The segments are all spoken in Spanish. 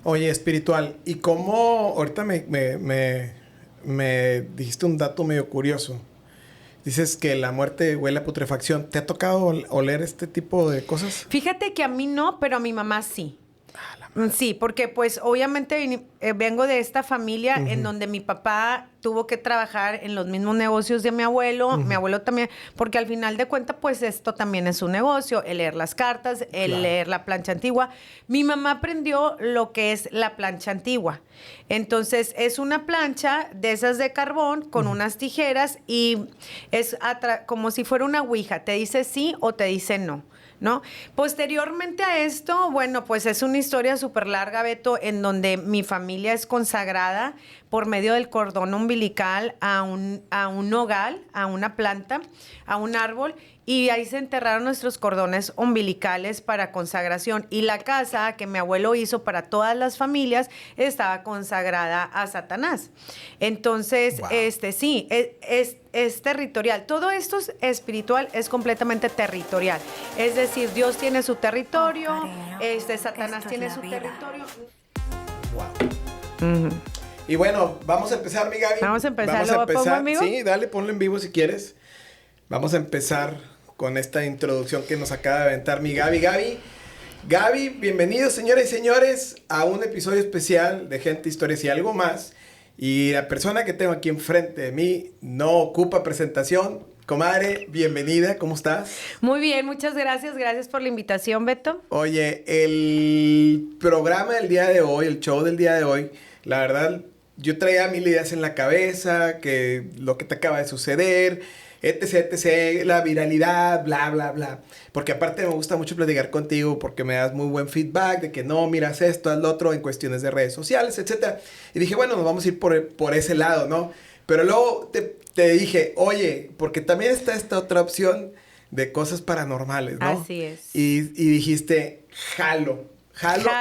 Oye, espiritual, ¿y cómo ahorita me dijiste un dato medio curioso? Dices que la muerte huele a putrefacción. ¿Te ha tocado oler este tipo de cosas? Fíjate que a mí no, pero a mi mamá sí. Ah, la madre. Sí, porque pues obviamente vengo de esta familia en donde mi papá tuvo que trabajar en los mismos negocios de mi abuelo también, porque al final de cuentas pues esto también es un negocio, el leer las cartas, el Claro. leer la plancha antigua. Mi mamá aprendió lo que es la plancha antigua. Entonces es una plancha de esas de carbón con unas tijeras y es como si fuera una ouija, te dice sí o te dice no. ¿No? Posteriormente a esto, bueno, pues es una historia súper larga, Beto, en donde mi familia es consagrada por medio del cordón umbilical a un nogal, a una planta, a un árbol, y ahí se enterraron nuestros cordones umbilicales para consagración. Y la casa que mi abuelo hizo para todas las familias estaba consagrada a Satanás. Entonces, Wow. sí, es territorial. Todo esto es espiritual, es completamente territorial. Es decir, Dios tiene su territorio, Satanás tiene su territorio. Wow. Y bueno, vamos a empezar, mi Gaby. Vamos a empezar. ¿Lo pongo en vivo? Sí, dale, ponlo en vivo si quieres. Vamos a empezar con esta introducción que nos acaba de aventar mi Gaby. Gaby, bienvenidos, señores y señores, a un episodio especial de Gente, Historias y Algo Más. Y la persona que tengo aquí enfrente de mí no ocupa presentación. Comadre, bienvenida, ¿cómo estás? Muy bien, muchas gracias. Gracias por la invitación, Beto. Oye, el programa del día de hoy, el show del día de hoy, la verdad, yo traía mil ideas en la cabeza, que lo que te acaba de suceder, etc, la viralidad, bla, bla, bla. Porque aparte me gusta mucho platicar contigo porque me das muy buen feedback de que no, miras esto, haz lo otro en cuestiones de redes sociales, etc. Y dije, bueno, nos vamos a ir por ese lado, ¿no? Pero luego te dije, oye, porque también está esta otra opción de cosas paranormales, ¿no? Así es. Y dijiste, jalo.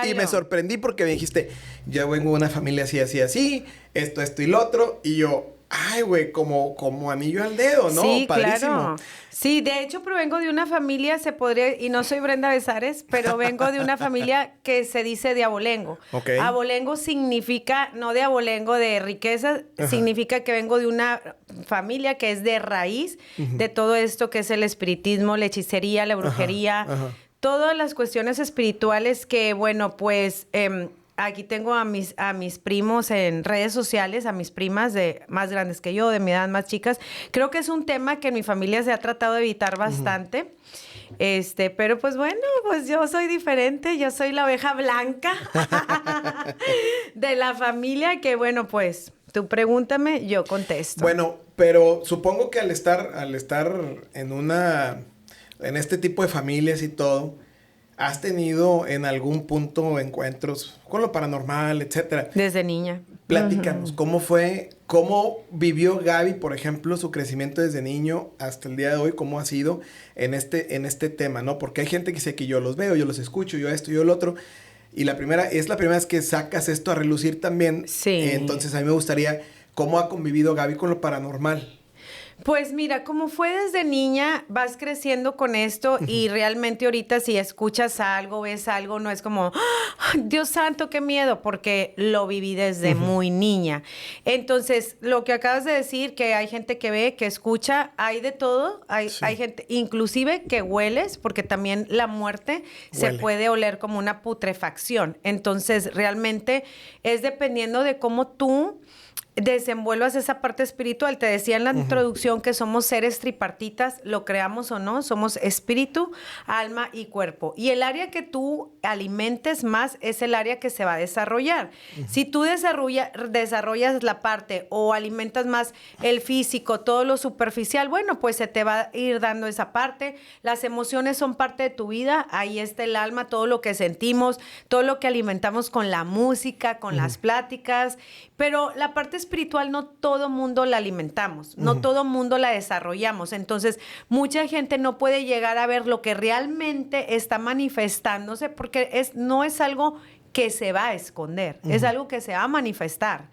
Y me sorprendí porque me dijiste, yo vengo de una familia así, así, así, esto y lo otro, y yo, ay, güey, como anillo al dedo, ¿no? Sí, Padrísimo. claro. Sí, de hecho provengo de una familia, y no soy Brenda Besares, pero vengo de una familia que se dice de abolengo. Ok. Abolengo significa, no de abolengo de riqueza, significa que vengo de una familia que es de raíz de todo esto que es el espiritismo, la hechicería, la brujería, todas las cuestiones espirituales que, bueno, pues aquí tengo a mis primos en redes sociales, a mis primas más grandes que yo, de mi edad más chicas. Creo que es un tema que en mi familia se ha tratado de evitar bastante. Pero pues bueno, pues yo soy diferente, yo soy la oveja blanca de la familia que, bueno, pues tú pregúntame, yo contesto. Bueno, pero supongo que al estar en este tipo de familias y todo, ¿has tenido en algún punto encuentros con lo paranormal, etcétera? Desde niña. Platícanos, ¿cómo fue, cómo vivió Gaby, por ejemplo, su crecimiento desde niño hasta el día de hoy? ¿Cómo ha sido en este tema, no? Porque hay gente que dice que yo los veo, yo los escucho, yo esto, yo lo otro. Y es la primera vez que sacas esto a relucir también. Sí. Entonces, a mí me gustaría, ¿cómo ha convivido Gaby con lo paranormal? Pues mira, como fue desde niña, vas creciendo con esto y realmente ahorita si escuchas algo, ves algo, no es como, ¡ah! Dios santo, qué miedo, porque lo viví desde muy niña. Entonces, lo que acabas de decir, que hay gente que ve, que escucha, hay de todo, hay gente, inclusive que hueles, porque también la muerte se puede oler como una putrefacción. Entonces, realmente es dependiendo de cómo tú desenvuelvas esa parte espiritual. Te decía en la introducción que somos seres tripartitas, lo creamos o no, somos espíritu, alma y cuerpo. Y el área que tú alimentes más es el área que se va a desarrollar. Si tú desarrollas la parte o alimentas más el físico, todo lo superficial, bueno, pues se te va a ir dando esa parte. Las emociones son parte de tu vida, ahí está el alma, todo lo que sentimos, todo lo que alimentamos con la música, con las pláticas, pero la parte espiritual no todo mundo la alimentamos, no todo mundo la desarrollamos. Entonces, mucha gente no puede llegar a ver lo que realmente está manifestándose porque no es algo que se va a esconder, es algo que se va a manifestar.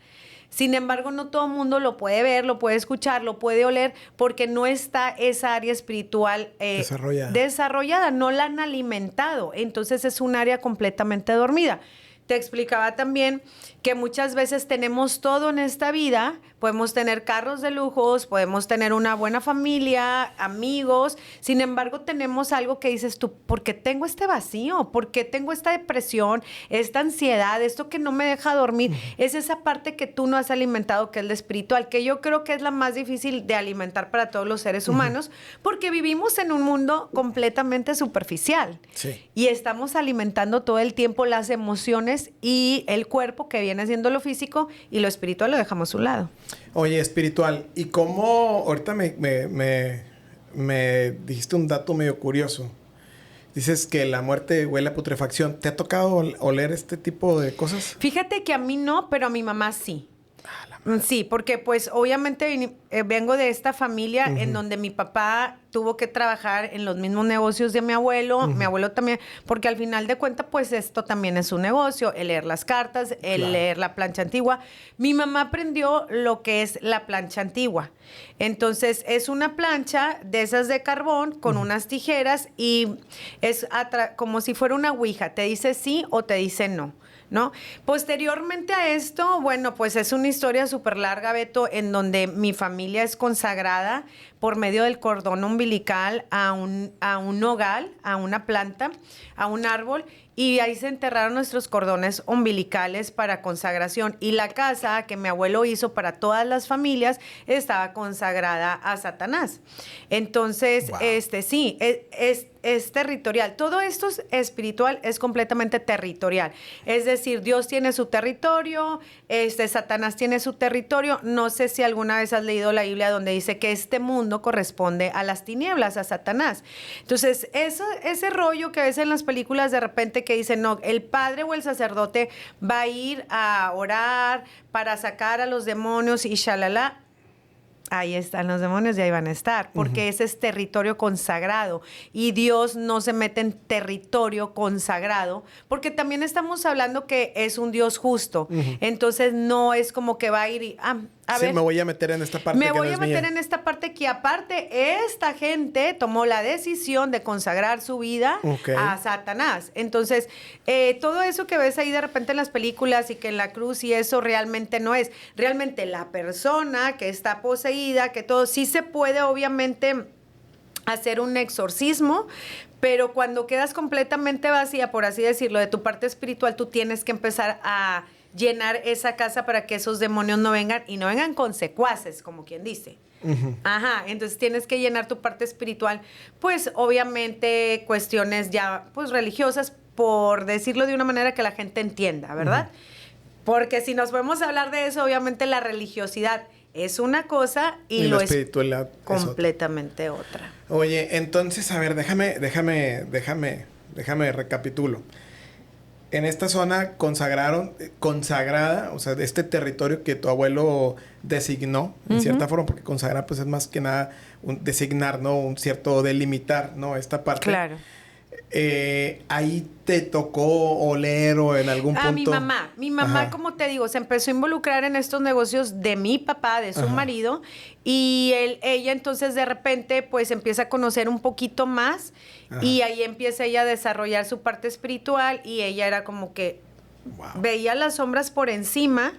Sin embargo, no todo el mundo lo puede ver, lo puede escuchar, lo puede oler, porque no está esa área espiritual desarrollada, no la han alimentado. Entonces, es un área completamente dormida. te explicaba también que muchas veces tenemos todo en esta vida, podemos tener carros de lujos, podemos tener una buena familia, amigos, sin embargo tenemos algo que dices tú, ¿por qué tengo este vacío? ¿Por qué tengo esta depresión, esta ansiedad, esto que no me deja dormir? Es esa parte que tú no has alimentado, que es la espiritual, que yo creo que es la más difícil de alimentar para todos los seres humanos, porque vivimos en un mundo completamente superficial. Sí. Y estamos alimentando todo el tiempo las emociones y el cuerpo, que viene siendo lo físico, y lo espiritual lo dejamos a un lado. Oye, espiritual, ¿y cómo ahorita me dijiste un dato medio curioso? Dices que la muerte huele a putrefacción. ¿Te ha tocado oler este tipo de cosas? Fíjate que a mí no, pero a mi mamá sí. Sí, porque pues obviamente vengo de esta familia en donde mi papá tuvo que trabajar en los mismos negocios de mi abuelo también, porque al final de cuentas pues esto también es un negocio, el leer las cartas, el leer la plancha antigua. Mi mamá aprendió lo que es la plancha antigua. Entonces es una plancha de esas de carbón con unas tijeras y es como si fuera una ouija, te dice sí o te dice no. ¿No? Posteriormente a esto, bueno, pues es una historia súper larga, Beto, en donde mi familia es consagrada por medio del cordón umbilical a un nogal, a una planta, a un árbol, y ahí se enterraron nuestros cordones umbilicales para consagración. Y la casa que mi abuelo hizo para todas las familias estaba consagrada a Satanás. Entonces, wow. Sí, es territorial. Todo esto es espiritual, es completamente territorial. Es decir, Dios tiene su territorio, Satanás tiene su territorio. No sé si alguna vez has leído la Biblia donde dice que este mundo corresponde a las tinieblas, a Satanás. Entonces, ese rollo que ves en las películas de repente que dicen, no, el padre o el sacerdote va a ir a orar para sacar a los demonios y shalala. Ahí están los demonios y ahí van a estar, porque ese es territorio consagrado y Dios no se mete en territorio consagrado, porque también estamos hablando que es un Dios justo. Entonces no es como que va a ir y a ver, me voy a meter en esta parte. Me voy a meter en esta parte que aparte esta gente tomó la decisión de consagrar su vida a Satanás. Entonces, todo eso que ves ahí de repente en las películas y que en la cruz y eso realmente no es. Realmente la persona que está poseída, que todo, sí se puede obviamente hacer un exorcismo, pero cuando quedas completamente vacía, por así decirlo, de tu parte espiritual, tú tienes que empezar a llenar esa casa para que esos demonios no vengan y no vengan con secuaces, como quien dice. Ajá, entonces tienes que llenar tu parte espiritual, pues obviamente cuestiones ya pues religiosas, por decirlo de una manera que la gente entienda, ¿verdad? Porque si nos podemos hablar de eso, obviamente la religiosidad es una cosa y lo espiritualidad es completamente otra. Oye, entonces, a ver, déjame recapitulo. En esta zona consagrada, o sea, este territorio que tu abuelo designó, en cierta forma, porque consagrar, pues es más que nada designar, ¿no? Un cierto delimitar, ¿no? Esta parte. Claro. Ahí te tocó oler o en algún punto. Mi mamá, como te digo, se empezó a involucrar en estos negocios de mi papá, de su marido, y ella entonces de repente pues empieza a conocer un poquito más y ahí empieza ella a desarrollar su parte espiritual y ella era como que veía las sombras por encima.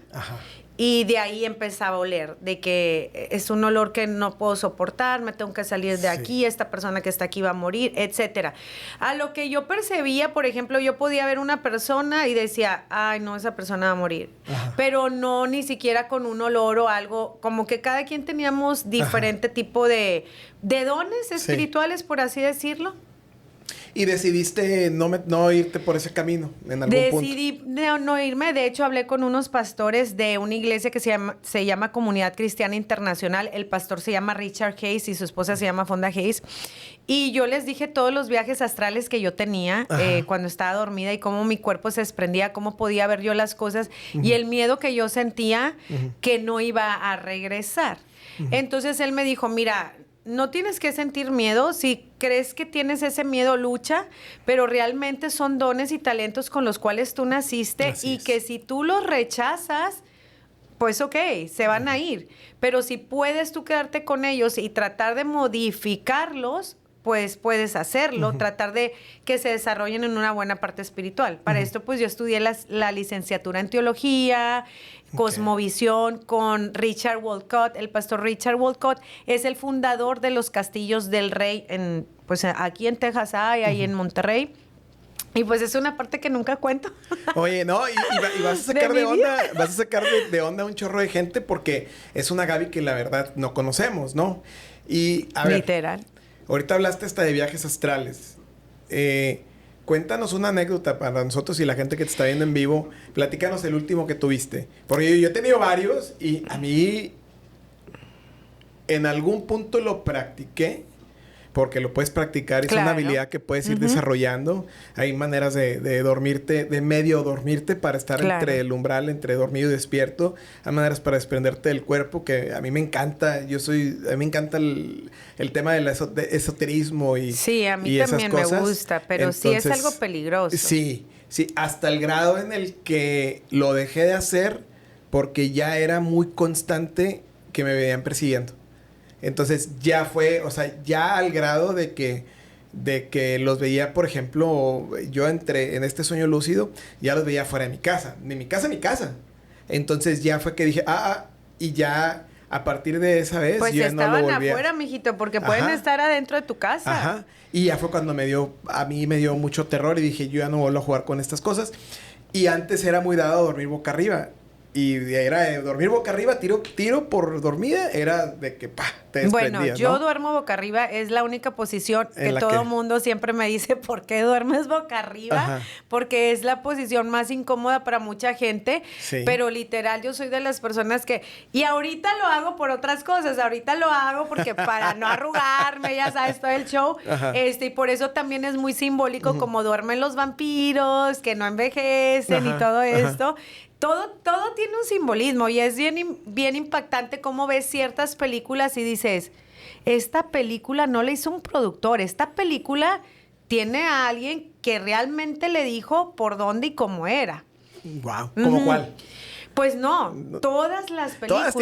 Y de ahí empezaba a oler, de que es un olor que no puedo soportar, me tengo que salir de aquí, esta persona que está aquí va a morir, etcétera. A lo que yo percibía, por ejemplo, yo podía ver una persona y decía, ay, no, esa persona va a morir. Pero no ni siquiera con un olor o algo, como que cada quien teníamos diferente tipo de dones espirituales, por así decirlo. ¿Y decidiste no irte por ese camino en algún punto? Decidí no irme. De hecho, hablé con unos pastores de una iglesia que se llama Comunidad Cristiana Internacional. El pastor se llama Richard Hayes y su esposa se llama Fonda Hayes. Y yo les dije todos los viajes astrales que yo tenía cuando estaba dormida y cómo mi cuerpo se desprendía, cómo podía ver yo las cosas y el miedo que yo sentía que no iba a regresar. Entonces él me dijo, mira, no tienes que sentir miedo. Si crees que tienes ese miedo, lucha, pero realmente son dones y talentos con los cuales tú naciste y que si tú los rechazas, pues ok, se van a ir. Pero si puedes tú quedarte con ellos y tratar de modificarlos, pues puedes hacerlo, tratar de que se desarrollen en una buena parte espiritual. Para esto, pues yo estudié la licenciatura en teología, cosmovisión con Richard Walcott. El pastor Richard Walcott es el fundador de los Castillos del Rey, pues aquí en Texas hay, ahí en Monterrey. Y pues es una parte que nunca cuento. Oye, no, y vas a sacar de onda, vas a sacar de onda a un chorro de gente porque es una Gaby que la verdad no conocemos, ¿no? Y a ver, literal. Ahorita hablaste hasta de viajes astrales. Cuéntanos una anécdota para nosotros y la gente que te está viendo en vivo. Platícanos el último que tuviste. Porque yo he tenido varios y a mí en algún punto lo practiqué. Porque lo puedes practicar, es una habilidad que puedes ir desarrollando. Hay maneras de dormirte, de medio dormirte para estar entre el umbral, entre dormido y despierto. Hay maneras para desprenderte del cuerpo que a mí me encanta. A mí me encanta el tema del esoterismo y sí, a mí y también me gusta, pero entonces, sí es algo peligroso. Sí, hasta el grado en el que lo dejé de hacer porque ya era muy constante que me venían persiguiendo. Entonces ya fue, o sea, ya al grado de que los veía, por ejemplo, yo entré en este sueño lúcido, ya los veía fuera de mi casa, de mi casa a mi casa. Entonces ya fue que dije, y ya a partir de esa vez pues yo ya no lo estaban volví afuera, mijito, porque pueden estar adentro de tu casa. Ajá. Y ya fue cuando a mí me dio mucho terror y dije, yo ya no vuelvo a jugar con estas cosas. Y antes era muy dado a dormir boca arriba. Y era de dormir boca arriba, tiro por dormida, era de que, te desprendías, bueno, yo duermo boca arriba, es la única posición que todo mundo siempre me dice, ¿por qué duermes boca arriba? Ajá. Porque es la posición más incómoda para mucha gente, pero literal yo soy de las personas que, y ahorita lo hago por otras cosas, ahorita lo hago porque para no arrugarme, ya sabes, todo el show, y por eso también es muy simbólico como duermen los vampiros, que no envejecen y todo esto. Todo tiene un simbolismo y es bien impactante cómo ves ciertas películas y dices, esta película no la hizo un productor, esta película tiene a alguien que realmente le dijo por dónde y cómo era. Wow, ¿cómo cuál? Pues no, todas las películas,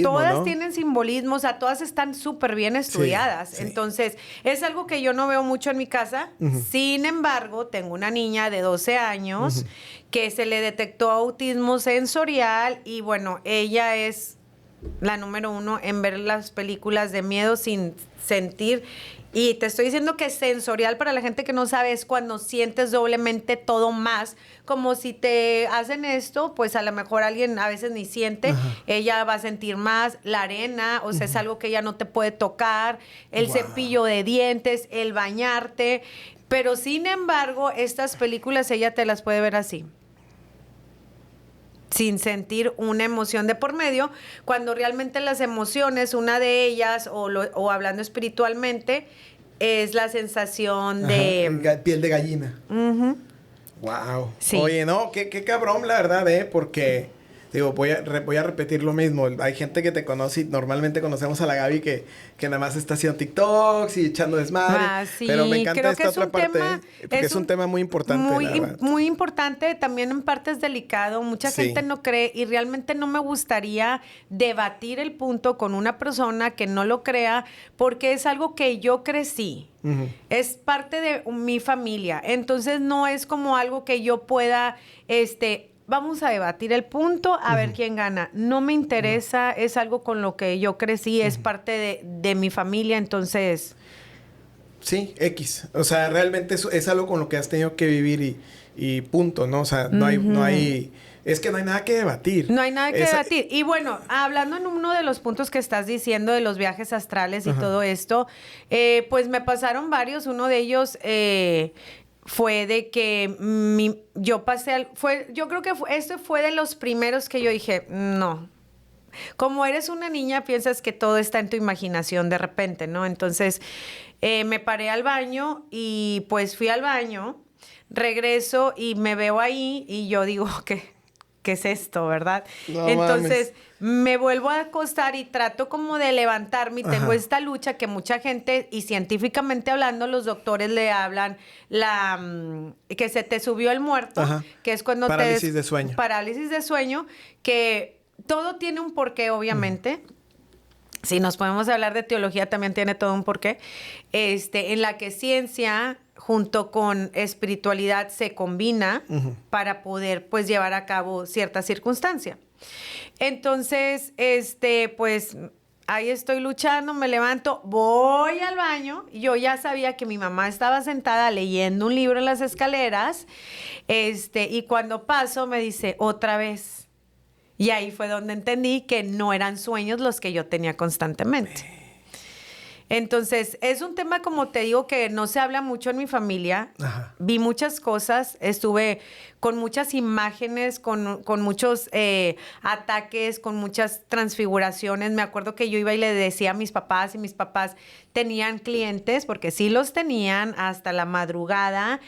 todas tienen simbolismo, o sea, todas están súper bien estudiadas. Sí. Entonces, es algo que yo no veo mucho en mi casa. Sin embargo, tengo una niña de 12 años que se le detectó autismo sensorial y bueno, ella es la número 1 en ver las películas de miedo sin sentir. Y te estoy diciendo que sensorial, para la gente que no sabe, es cuando sientes doblemente todo más. Como si te hacen esto, pues a lo mejor alguien a veces ni siente. Ella va a sentir más la arena, o sea, es algo que ella no te puede tocar. El cepillo de dientes, el bañarte. Pero sin embargo, estas películas ella te las puede ver así, sin sentir una emoción de por medio, cuando realmente las emociones, una de ellas, o hablando espiritualmente, es la sensación de... piel de gallina. Wow. Sí. Oye, no, qué cabrón, la verdad, porque... Digo, voy a repetir lo mismo. Hay gente que te conoce y normalmente conocemos a la Gaby que nada más está haciendo TikToks y echando desmadre. Sí. Pero me encanta esta otra parte. Porque es un tema muy importante. Muy importante, también en parte es delicado. Mucha gente no cree y realmente no me gustaría debatir el punto con una persona que no lo crea porque es algo que yo crecí. Es parte de mi familia. Entonces no es como algo que yo pueda... Vamos a debatir el punto, a ver quién gana. No me interesa, es algo con lo que yo crecí, es parte de mi familia, entonces... Sí, X. O sea, realmente es algo con lo que has tenido que vivir y punto, ¿no? O sea, no hay... Es que no hay nada que debatir. No hay nada que debatir. Y bueno, hablando en uno de los puntos que estás diciendo de los viajes astrales y todo esto, pues me pasaron varios. Uno de ellos... fue de que yo pasé yo creo que este fue de los primeros que yo dije, no. Como eres una niña, piensas que todo está en tu imaginación de repente, ¿no? Entonces, me paré al baño y pues fui al baño, regreso y me veo ahí y yo digo, ¿qué es esto, verdad? No, entonces, me vuelvo a acostar y trato como de levantarme y tengo esta lucha que mucha gente, y científicamente hablando, los doctores le hablan que se te subió el muerto, que es cuando parálisis de sueño. Parálisis de sueño, que todo tiene un porqué, obviamente. si nos podemos hablar de teología, también tiene todo un porqué, en la que ciencia junto con espiritualidad se combina para poder, pues, llevar a cabo cierta circunstancia. Entonces, pues, ahí estoy luchando, me levanto, voy al baño. Yo ya sabía que mi mamá estaba sentada leyendo un libro en las escaleras, y cuando paso me dice, otra vez. Y ahí fue donde entendí que no eran sueños los que yo tenía constantemente. Entonces, es un tema, como te digo, que no se habla mucho en mi familia. Ajá. Vi muchas cosas, estuve con muchas imágenes, con muchos ataques, con muchas transfiguraciones. Me acuerdo que yo iba y le decía a mis papás, y mis papás tenían clientes, porque sí los tenían hasta la madrugada,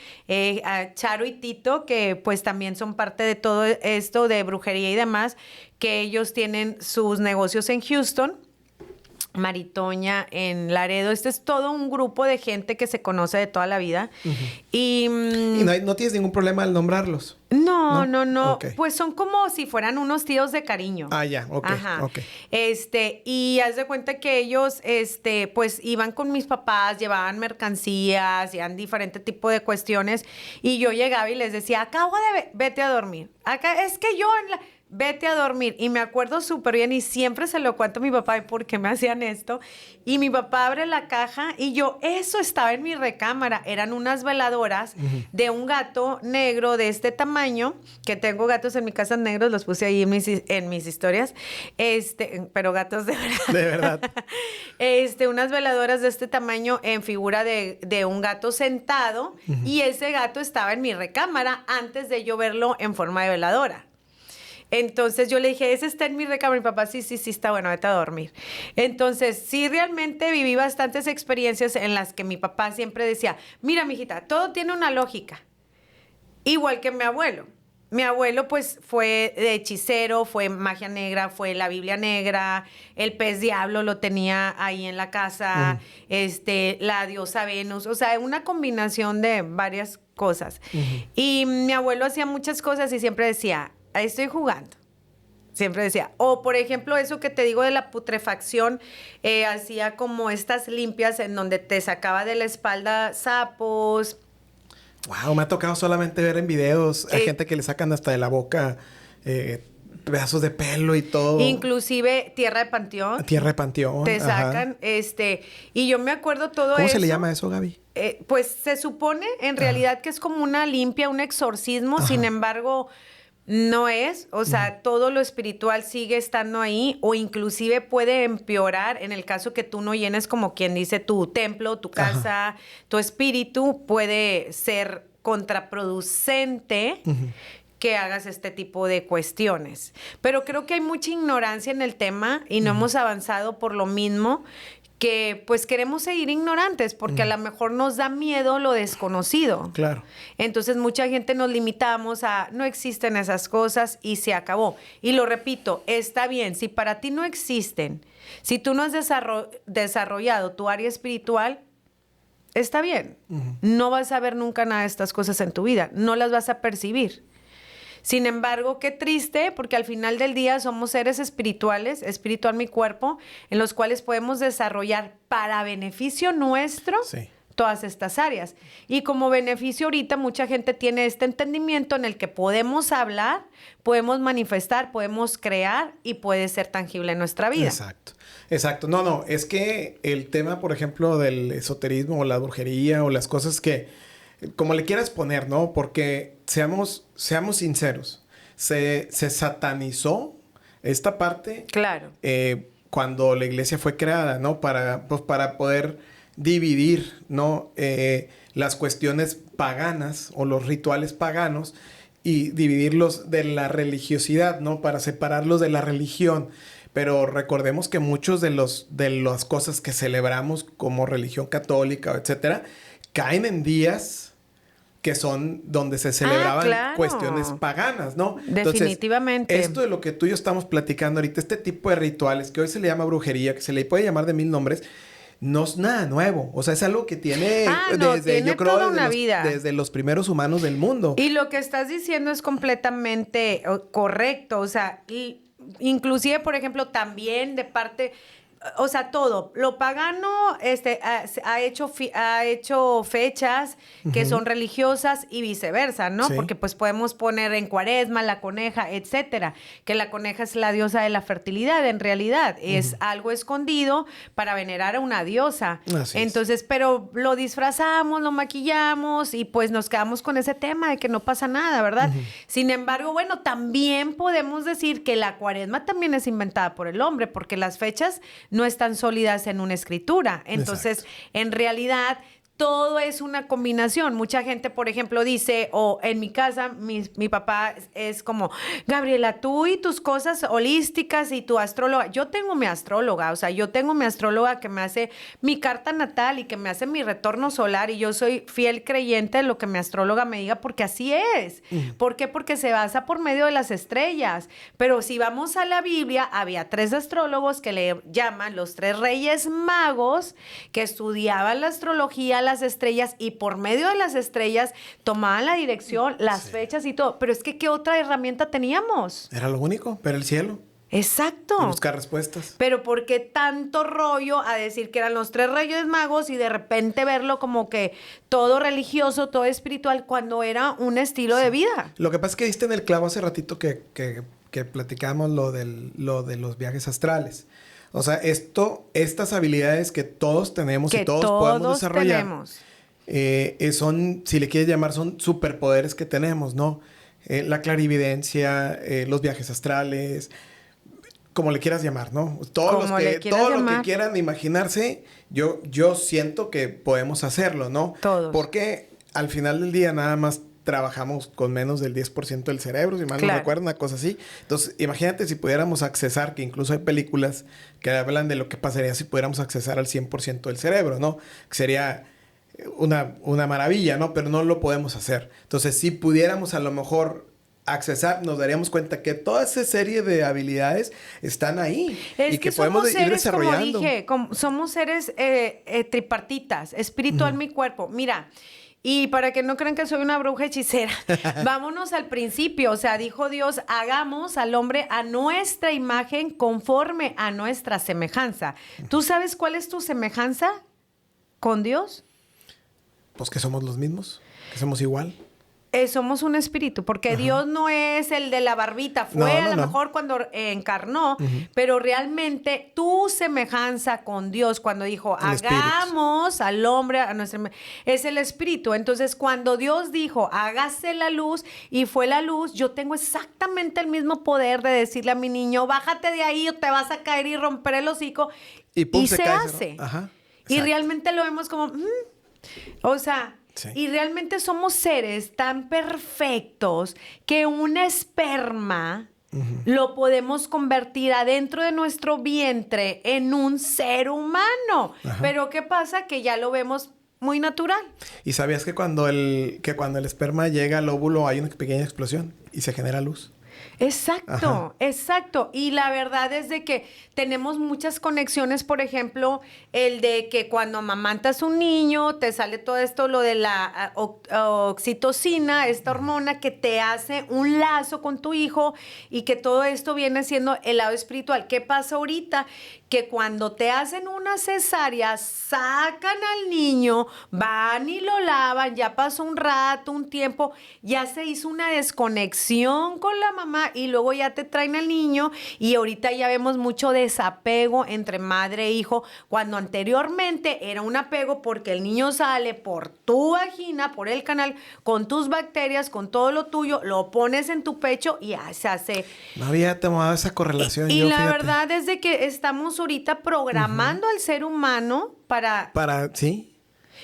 a Charo y Tito, que pues también son parte de todo esto de brujería y demás, que ellos tienen sus negocios en Houston, Maritoña en Laredo. Este es todo un grupo de gente que se conoce de toda la vida. Y no tienes ningún problema al nombrarlos. No. Okay. Pues son como si fueran unos tíos de cariño. Ah, ya, ok. Ajá. Ok. Y haz de cuenta que ellos, pues iban con mis papás, llevaban mercancías, hacían diferente tipo de cuestiones. Y yo llegaba y les decía, acabo de vete a dormir. Acá, es que yo vete a dormir. Y me acuerdo súper bien y siempre se lo cuento a mi papá, ¿por qué me hacían esto? Y mi papá abre la caja y eso estaba en mi recámara. Eran unas veladoras de un gato negro de este tamaño, que tengo gatos en mi casa negros, los puse ahí en mis historias, pero gatos de verdad. De verdad. Unas veladoras de este tamaño en figura de un gato sentado, y ese gato estaba en mi recámara antes de yo verlo en forma de veladora. Entonces yo le dije, ese está en mi recámara. Mi papá, sí, está bueno, vete a dormir. Entonces, sí, realmente viví bastantes experiencias en las que mi papá siempre decía, mira, mijita, todo tiene una lógica. Igual que mi abuelo. Mi abuelo, pues, fue de hechicero, fue magia negra, fue la Biblia negra, el pez diablo lo tenía ahí en la casa, la diosa Venus, o sea, una combinación de varias cosas. Y mi abuelo hacía muchas cosas y siempre decía, ahí estoy jugando. Siempre decía. O, por ejemplo, eso que te digo de la putrefacción, hacía como estas limpias en donde te sacaba de la espalda sapos. Wow, me ha tocado solamente ver en videos a gente que le sacan hasta de la boca pedazos de pelo y todo. Inclusive tierra de panteón. Tierra de panteón. Te sacan, y yo me acuerdo todo eso. ¿Cómo se le llama eso, Gaby? Pues se supone en realidad que es como una limpia, un exorcismo. Sin embargo, no es, o sea, todo lo espiritual sigue estando ahí, o inclusive puede empeorar en el caso que tú no llenes, como quien dice, tu templo, tu casa, tu espíritu. Puede ser contraproducente que hagas este tipo de cuestiones. Pero creo que hay mucha ignorancia en el tema y no hemos avanzado por lo mismo, que pues queremos seguir ignorantes porque a lo mejor nos da miedo lo desconocido. Claro. Entonces mucha gente nos limitamos a no existen esas cosas y se acabó. Y lo repito, está bien, si para ti no existen, si tú no has desarrollado tu área espiritual, está bien. No vas a ver nunca nada de estas cosas en tu vida, no las vas a percibir. Sin embargo, qué triste, porque al final del día somos seres espirituales, espiritual mi cuerpo, en los cuales podemos desarrollar para beneficio nuestro todas estas áreas. Y como beneficio ahorita mucha gente tiene este entendimiento en el que podemos hablar, podemos manifestar, podemos crear y puede ser tangible en nuestra vida. Exacto. No, es que el tema, por ejemplo, del esoterismo o la brujería o las cosas que, como le quieras poner, ¿no? Porque seamos sinceros, se satanizó esta parte. Claro. Cuando la iglesia fue creada, ¿no? Para poder dividir, ¿no? Las cuestiones paganas o los rituales paganos y dividirlos de la religiosidad, ¿no? Para separarlos de la religión. Pero recordemos que muchos de las cosas que celebramos como religión católica, etcétera, caen en días que son donde se celebraban cuestiones paganas, ¿no? Definitivamente. Entonces, esto de lo que tú y yo estamos platicando ahorita, este tipo de rituales que hoy se le llama brujería, que se le puede llamar de 1000 nombres, no es nada nuevo. O sea, es algo que tiene tiene toda una vida. Desde los primeros humanos del mundo. Y lo que estás diciendo es completamente correcto. O sea, inclusive, por ejemplo, también de parte... o sea, todo. Lo pagano ha hecho fechas que son religiosas y viceversa, ¿no? Sí. Porque pues podemos poner en Cuaresma la coneja, etcétera. Que la coneja es la diosa de la fertilidad, en realidad. Es algo escondido para venerar a una diosa. Así es. Entonces, pero lo disfrazamos, lo maquillamos y pues nos quedamos con ese tema de que no pasa nada, ¿verdad? Sin embargo, bueno, también podemos decir que la Cuaresma también es inventada por el hombre, porque las fechas no están sólidas en una escritura. Entonces, en realidad, todo es una combinación. Mucha gente, por ejemplo, dice, o en mi casa, mi papá es como, Gabriela, tú y tus cosas holísticas y tu astróloga. Yo tengo mi astróloga, o sea, yo tengo mi astróloga que me hace mi carta natal y que me hace mi retorno solar y yo soy fiel creyente de lo que mi astróloga me diga porque así es. ¿Por qué? Porque se basa por medio de las estrellas. Pero si vamos a la Biblia, había 3 astrólogos que le llaman los 3 reyes magos que estudiaban la astrología, las estrellas y por medio de las estrellas tomaban la dirección, las fechas y todo. Pero es que ¿qué otra herramienta teníamos? Era lo único, ver el cielo Exacto. y buscar respuestas. Pero ¿por qué tanto rollo a decir que eran los 3 reyes magos y de repente verlo como que todo religioso, todo espiritual, cuando era un estilo de vida? Lo que pasa es que diste en el clavo hace ratito que platicamos lo de los viajes astrales. O sea, estas habilidades que todos tenemos y todos podemos desarrollar, son, si le quieres llamar, son superpoderes que tenemos, ¿no? La clarividencia, los viajes astrales, como le quieras llamar, ¿no? Todo lo que quieran imaginarse, yo siento que podemos hacerlo, ¿no? Todos. Porque al final del día nada más trabajamos con menos del 10% del cerebro, si mal no recuerdo, una cosa así. Entonces, imagínate si pudiéramos accesar, que incluso hay películas que hablan de lo que pasaría si pudiéramos accesar al 100% del cerebro, ¿no? Que sería una maravilla, ¿no? Pero no lo podemos hacer. Entonces, si pudiéramos a lo mejor accesar, nos daríamos cuenta que toda esa serie de habilidades están ahí y que podemos ir desarrollando. Como dije, somos seres tripartitas, espíritu, alma y cuerpo. Mira, y para que no crean que soy una bruja hechicera, vámonos al principio. O sea, dijo Dios, hagamos al hombre a nuestra imagen conforme a nuestra semejanza. ¿Tú sabes cuál es tu semejanza con Dios? Pues que somos los mismos, que somos igual. Somos un espíritu, porque Dios no es el de la barbita, fue a lo mejor cuando encarnó, pero realmente tu semejanza con Dios, cuando dijo, hagamos al hombre a nuestra, es el espíritu. Entonces, cuando Dios dijo, hágase la luz, y fue la luz, yo tengo exactamente el mismo poder de decirle a mi niño, bájate de ahí o te vas a caer y romper el hocico, y se hace. Ajá, y realmente lo vemos como, o sea... Sí. Y realmente somos seres tan perfectos que un esperma lo podemos convertir adentro de nuestro vientre en un ser humano. Pero ¿qué pasa? Que ya lo vemos muy natural. ¿Y sabías que cuando el esperma llega al óvulo hay una pequeña explosión y se genera luz? Exacto, exacto. Y la verdad es de que tenemos muchas conexiones, por ejemplo, el de que cuando amamantas un niño te sale todo esto, lo de la oxitocina, esta hormona que te hace un lazo con tu hijo y que todo esto viene siendo el lado espiritual. ¿Qué pasa ahorita? Que cuando te hacen una cesárea, sacan al niño, van y lo lavan, ya pasó un rato, un tiempo, ya se hizo una desconexión con la mamá y luego ya te traen al niño y ahorita ya vemos mucho desapego entre madre e hijo, cuando anteriormente era un apego porque el niño sale por tu vagina, por el canal, con tus bacterias, con todo lo tuyo, lo pones en tu pecho y ya se hace. No había tomado esa correlación. Y la verdad es de que estamos ahorita programando al ser humano para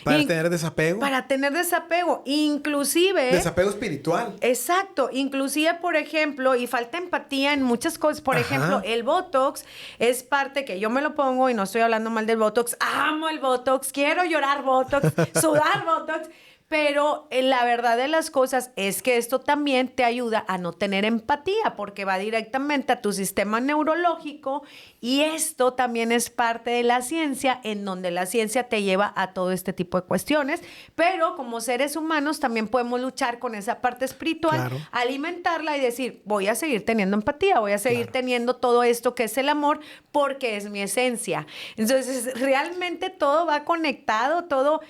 tener desapego. Para tener desapego, inclusive... Desapego espiritual. Exacto. Inclusive, por ejemplo, y falta empatía en muchas cosas. Por ejemplo, el Botox es parte que yo me lo pongo y no estoy hablando mal del Botox. Amo el Botox. Quiero llorar Botox, sudar Botox. Pero la verdad de las cosas es que esto también te ayuda a no tener empatía porque va directamente a tu sistema neurológico y esto también es parte de la ciencia, en donde la ciencia te lleva a todo este tipo de cuestiones, pero como seres humanos también podemos luchar con esa parte espiritual, Claro. alimentarla y decir, voy a seguir teniendo empatía, voy a seguir teniendo todo esto que es el amor porque es mi esencia. Entonces, realmente todo va conectado, todo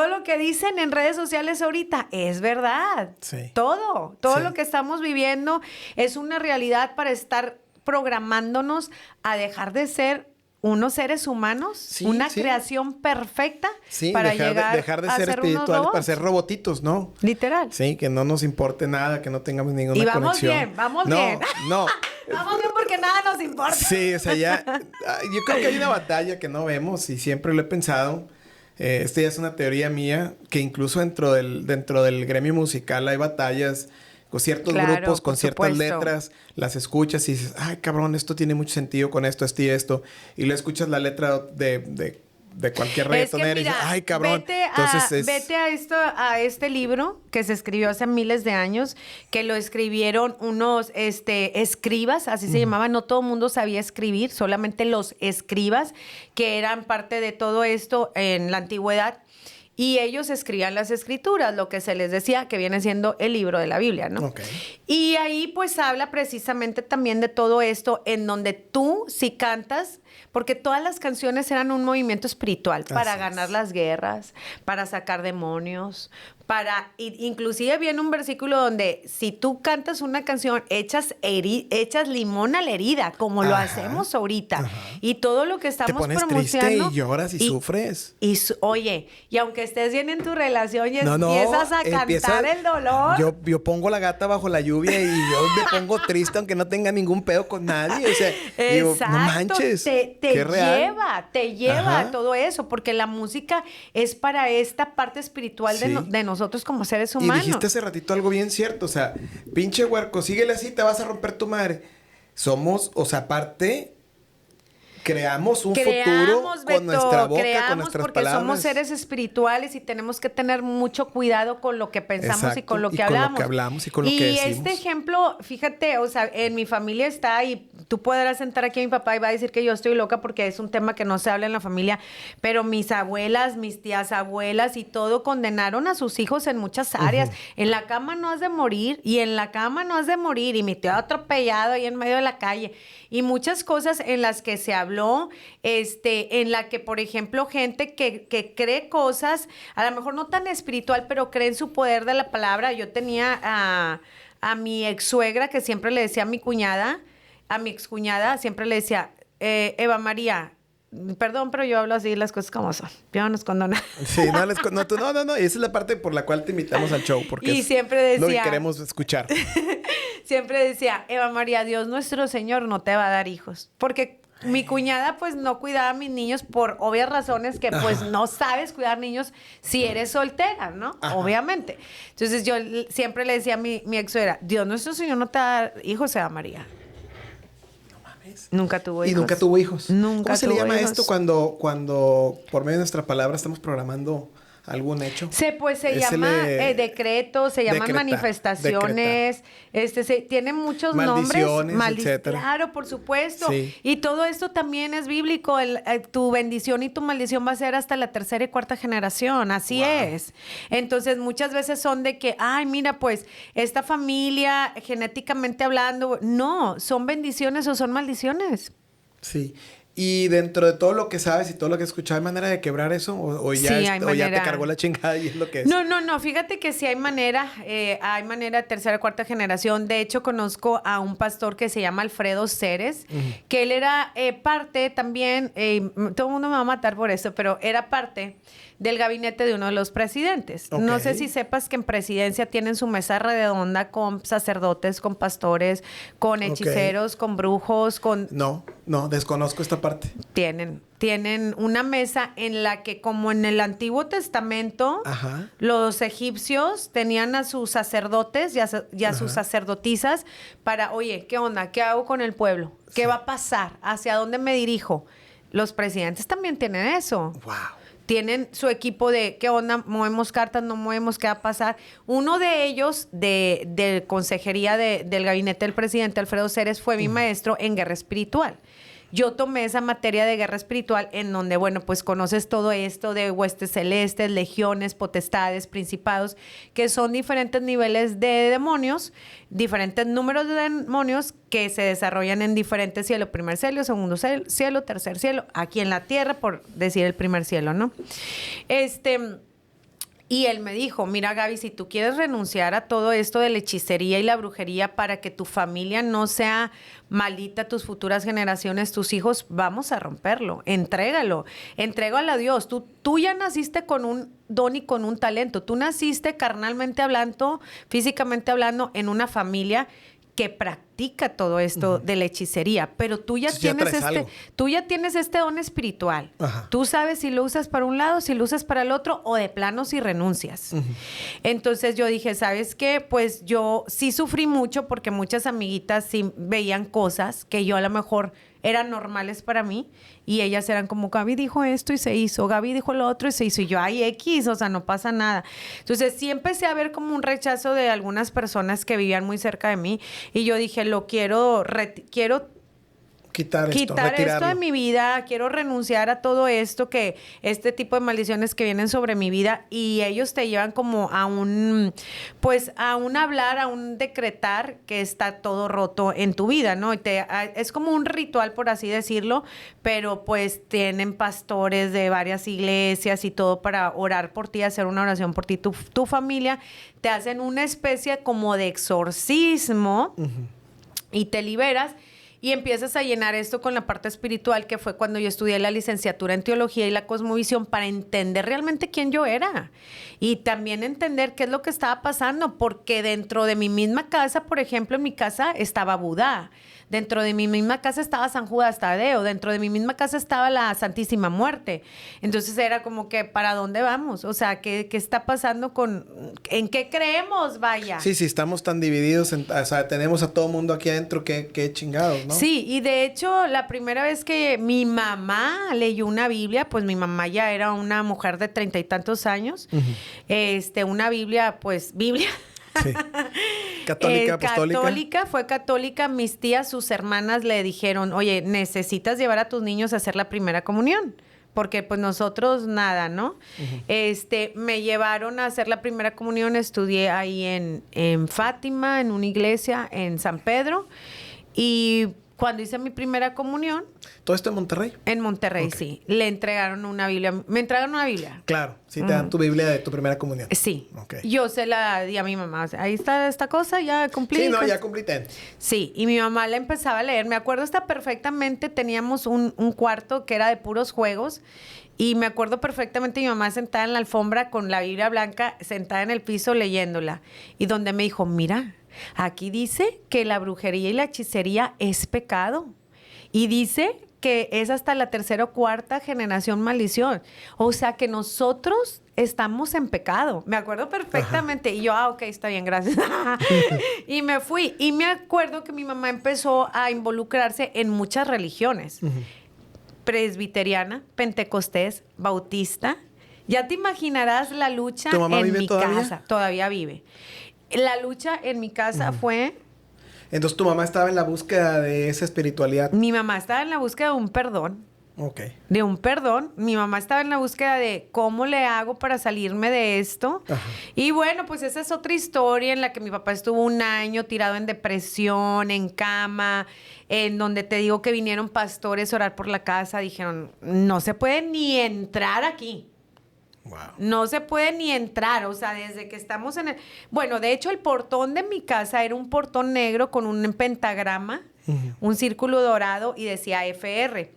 lo que dicen en redes sociales ahorita es verdad. Sí. Todo Sí. lo que estamos viviendo es una realidad para estar programándonos a dejar de ser unos seres humanos, Sí, una sí. creación perfecta Sí, para dejar de a ser ser unos espirituales para robots. ser robotitos, ¿no? Literal. Sí, que no nos importe nada, que no tengamos ninguna Y vamos conexión. bien, vamos no, bien. No, Vamos bien porque nada nos importa. sí, o sea, yo creo que hay una batalla que no vemos y siempre lo he pensado. Esta ya es una teoría mía, que incluso dentro del gremio musical hay batallas con ciertos Claro, grupos, con por ciertas supuesto. letras, las escuchas y dices, ay, cabrón, esto tiene mucho sentido con esto y esto. Y lo escuchas la letra de cualquier reggaetonero y dices, ay, cabrón. Vete a este libro que se escribió hace miles de años, que lo escribieron unos escribas, así se llamaban. No todo el mundo sabía escribir, solamente los escribas, que eran parte de todo esto en la antigüedad. Y ellos escribían las escrituras, lo que se les decía que viene siendo el libro de la Biblia, ¿no? Ok. Y ahí pues habla precisamente también de todo esto, en donde tú si cantas, porque todas las canciones eran un movimiento espiritual para Así ganar es. las guerras, para sacar demonios, inclusive viene un versículo donde si tú cantas una canción, echas limón a la herida, como lo Ajá. hacemos ahorita. Ajá. Y todo lo que Te estamos pones triste promocionando. y lloras y sufres. Oye, y aunque estés bien en tu relación y No, empiezas a cantar el dolor. Yo pongo la gata bajo la lluvia y yo me pongo triste aunque no tenga ningún pedo con nadie. O sea, digo, Exacto, no manches. te qué real. te lleva Ajá. a todo eso, porque la música es para esta parte espiritual Sí. de nosotros como seres Y humanos. dijiste hace ratito algo bien cierto. O sea, pinche huerco, síguele así, te vas a romper tu madre. Somos, o sea, aparte, creamos un futuro con Beto, nuestra boca, creamos con nuestras porque palabras. somos seres espirituales y tenemos que tener mucho cuidado con lo que pensamos y Exacto, con lo que y con lo hablamos. que hablamos y con lo que decimos. este ejemplo, fíjate, o sea, en mi familia está y tú podrás sentar aquí a mi papá y va a decir que yo estoy loca porque es un tema que no se habla en la familia, pero mis abuelas, mis tías abuelas y todo condenaron a sus hijos en muchas áreas. En la cama no has de morir y en la cama no has de morir y mi tío atropellado ahí en medio de la calle y muchas cosas en las que se habló, en la que, por ejemplo, gente que cree cosas, a lo mejor no tan espiritual, pero cree en su poder de la palabra. Yo tenía a mi ex suegra que siempre le decía a mi excuñada, siempre le decía, Eva María, perdón, pero yo hablo así las cosas como son. Yo no escondo nada. Sí, no. Y esa es la parte por la cual te invitamos al show, porque Y es siempre lo que decía- queremos escuchar. Siempre decía, Eva María, Dios nuestro Señor no te va a dar hijos. Porque mi cuñada pues no cuidaba a mis niños por obvias razones que pues Ajá. no sabes cuidar niños si eres soltera, ¿no? Ajá. Obviamente. Entonces yo siempre le decía a mi ex suegra, Dios nuestro Señor no te va a dar hijos, Eva María. Nunca tuvo Y hijos. nunca tuvo hijos. Nunca ¿Cómo se le tuvo llama hijos. esto cuando por medio de nuestra palabra estamos programando algún hecho? Se llama decretos, se llaman Decretar, manifestaciones, tiene muchos Maldiciones, nombres. etcétera. Claro, por supuesto. Sí. Y todo esto también es bíblico. Tu bendición y tu maldición va a ser hasta la tercera y cuarta generación. Así Wow. es. Entonces, muchas veces son de que, ay, mira, pues, esta familia, genéticamente hablando, no, son bendiciones o son maldiciones. Sí. Y dentro de todo lo que sabes y todo lo que has escuchado, ¿hay manera de quebrar eso? ¿O ya, Sí, hay o ya te manera. cargó la chingada y es lo que es? No, fíjate que sí hay manera tercera, cuarta generación. De hecho, conozco a un pastor que se llama Alfredo Ceres, que él era parte también, todo el mundo me va a matar por eso, pero era parte del gabinete de uno de los presidentes. Ok. No sé si sepas que en presidencia tienen su mesa redonda con sacerdotes, con pastores, con hechiceros, con brujos, con... No, desconozco esta parte. Tienen una mesa en la que, como en el Antiguo Testamento, Ajá. los egipcios tenían a sus sacerdotes y a sus Ajá. sacerdotisas para, oye, ¿qué onda? ¿Qué hago con el pueblo? ¿Qué Sí. va a pasar? ¿Hacia dónde me dirijo? Los presidentes también tienen eso. Wow. tienen su equipo de qué onda, movemos cartas, no movemos, qué va a pasar. Uno de ellos, de consejería del gabinete del presidente, Alfredo Ceres, fue mi maestro en guerra espiritual. Yo tomé esa materia de guerra espiritual en donde, bueno, pues conoces todo esto de huestes celestes, legiones, potestades, principados, que son diferentes niveles de demonios, diferentes números de demonios que se desarrollan en diferentes cielos, primer cielo, segundo cielo, tercer cielo, aquí en la tierra, por decir el primer cielo, ¿no? Y él me dijo, mira Gaby, si tú quieres renunciar a todo esto de la hechicería y la brujería para que tu familia no sea maldita, tus futuras generaciones, tus hijos, vamos a romperlo, entrégalo a Dios. Tú ya naciste con un don y con un talento. Tú naciste carnalmente hablando, físicamente hablando, en una familia que practica todo esto de la hechicería, pero tú ya tienes este don espiritual. Ajá. Tú sabes si lo usas para un lado, si lo usas para el otro, o de plano si renuncias. Entonces yo dije, ¿sabes qué? Pues yo sí sufrí mucho porque muchas amiguitas sí veían cosas que yo a lo mejor eran normales para mí y ellas eran como, Gaby dijo esto y se hizo, Gaby dijo lo otro y se hizo, y yo, ay, X, o sea, no pasa nada. Entonces sí empecé a ver como un rechazo de algunas personas que vivían muy cerca de mí y yo dije, quiero quitar esto de mi vida, quiero renunciar a todo esto, que este tipo de maldiciones que vienen sobre mi vida, y ellos te llevan como a un hablar, a un decretar que está todo roto en tu vida, ¿no? Es como un ritual, por así decirlo, pero pues tienen pastores de varias iglesias y todo para orar por ti, hacer una oración por ti, tu familia, te hacen una especie como de exorcismo y te liberas. Y empiezas a llenar esto con la parte espiritual, que fue cuando yo estudié la licenciatura en teología y la cosmovisión, para entender realmente quién yo era. Y también entender qué es lo que estaba pasando, porque dentro de mi misma casa, por ejemplo, en mi casa estaba Buda. Dentro de mi misma casa estaba San Judas Tadeo. Dentro de mi misma casa estaba la Santísima Muerte. Entonces era como que, ¿para dónde vamos? O sea, ¿qué está pasando en qué creemos? Vaya. Sí, estamos tan divididos, o sea, tenemos a todo mundo aquí adentro, qué chingados, ¿no? Sí, y de hecho, la primera vez que mi mamá leyó una Biblia, pues mi mamá ya era una mujer de 30 y tantos años. Una Biblia, pues, Biblia. Sí. Católica, apostólica. Fue católica. Mis tías, sus hermanas le dijeron, oye, necesitas llevar a tus niños a hacer la primera comunión. Porque pues nosotros nada, ¿no? Me llevaron a hacer la primera comunión. Estudié ahí en Fátima, en una iglesia, en San Pedro. Y cuando hice mi primera comunión... ¿Todo esto en Monterrey? En Monterrey, okay. Sí. Le entregaron una Biblia. ¿Me entregaron una Biblia? Claro. Sí, te dan tu Biblia de tu primera comunión. Sí. Okay. Yo se la di a mi mamá. O sea, ahí está esta cosa, ya cumplí. Sí, no, ya cumplí. Sí. Y mi mamá la empezaba a leer. Me acuerdo hasta perfectamente, teníamos un cuarto que era de puros juegos. Y me acuerdo perfectamente mi mamá sentada en la alfombra con la Biblia blanca, sentada en el piso leyéndola. Y donde me dijo, mira, aquí dice que la brujería y la hechicería es pecado. Y dice que es hasta la tercera o cuarta generación maldición. O sea, que nosotros estamos en pecado. Me acuerdo perfectamente. Ajá. Y yo, ok, está bien, gracias. Y me fui. Y me acuerdo que mi mamá empezó a involucrarse en muchas religiones. Presbiteriana, pentecostés, bautista. Ya te imaginarás la lucha en mi casa. Todavía vive. La lucha en mi casa fue... Entonces, ¿tu mamá estaba en la búsqueda de esa espiritualidad? Mi mamá estaba en la búsqueda de un perdón. Ok. De un perdón. Mi mamá estaba en la búsqueda de cómo le hago para salirme de esto. Ajá. Y bueno, pues esa es otra historia en la que mi papá estuvo un año tirado en depresión, en cama, en donde te digo que vinieron pastores a orar por la casa. Dijeron, no se puede ni entrar aquí. Wow. No se puede ni entrar, o sea, desde que estamos en el... Bueno, de hecho, el portón de mi casa era un portón negro con un pentagrama, un círculo dorado y decía FR,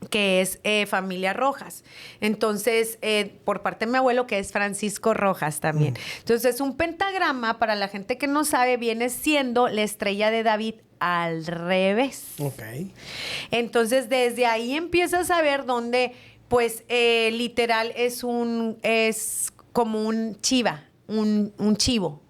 que es Familia Rojas. Entonces, por parte de mi abuelo, que es Francisco Rojas también. Entonces, un pentagrama, para la gente que no sabe, viene siendo la estrella de David al revés. Ok. Entonces, desde ahí empiezas a ver dónde... Pues literal es como un chiva, un chivo.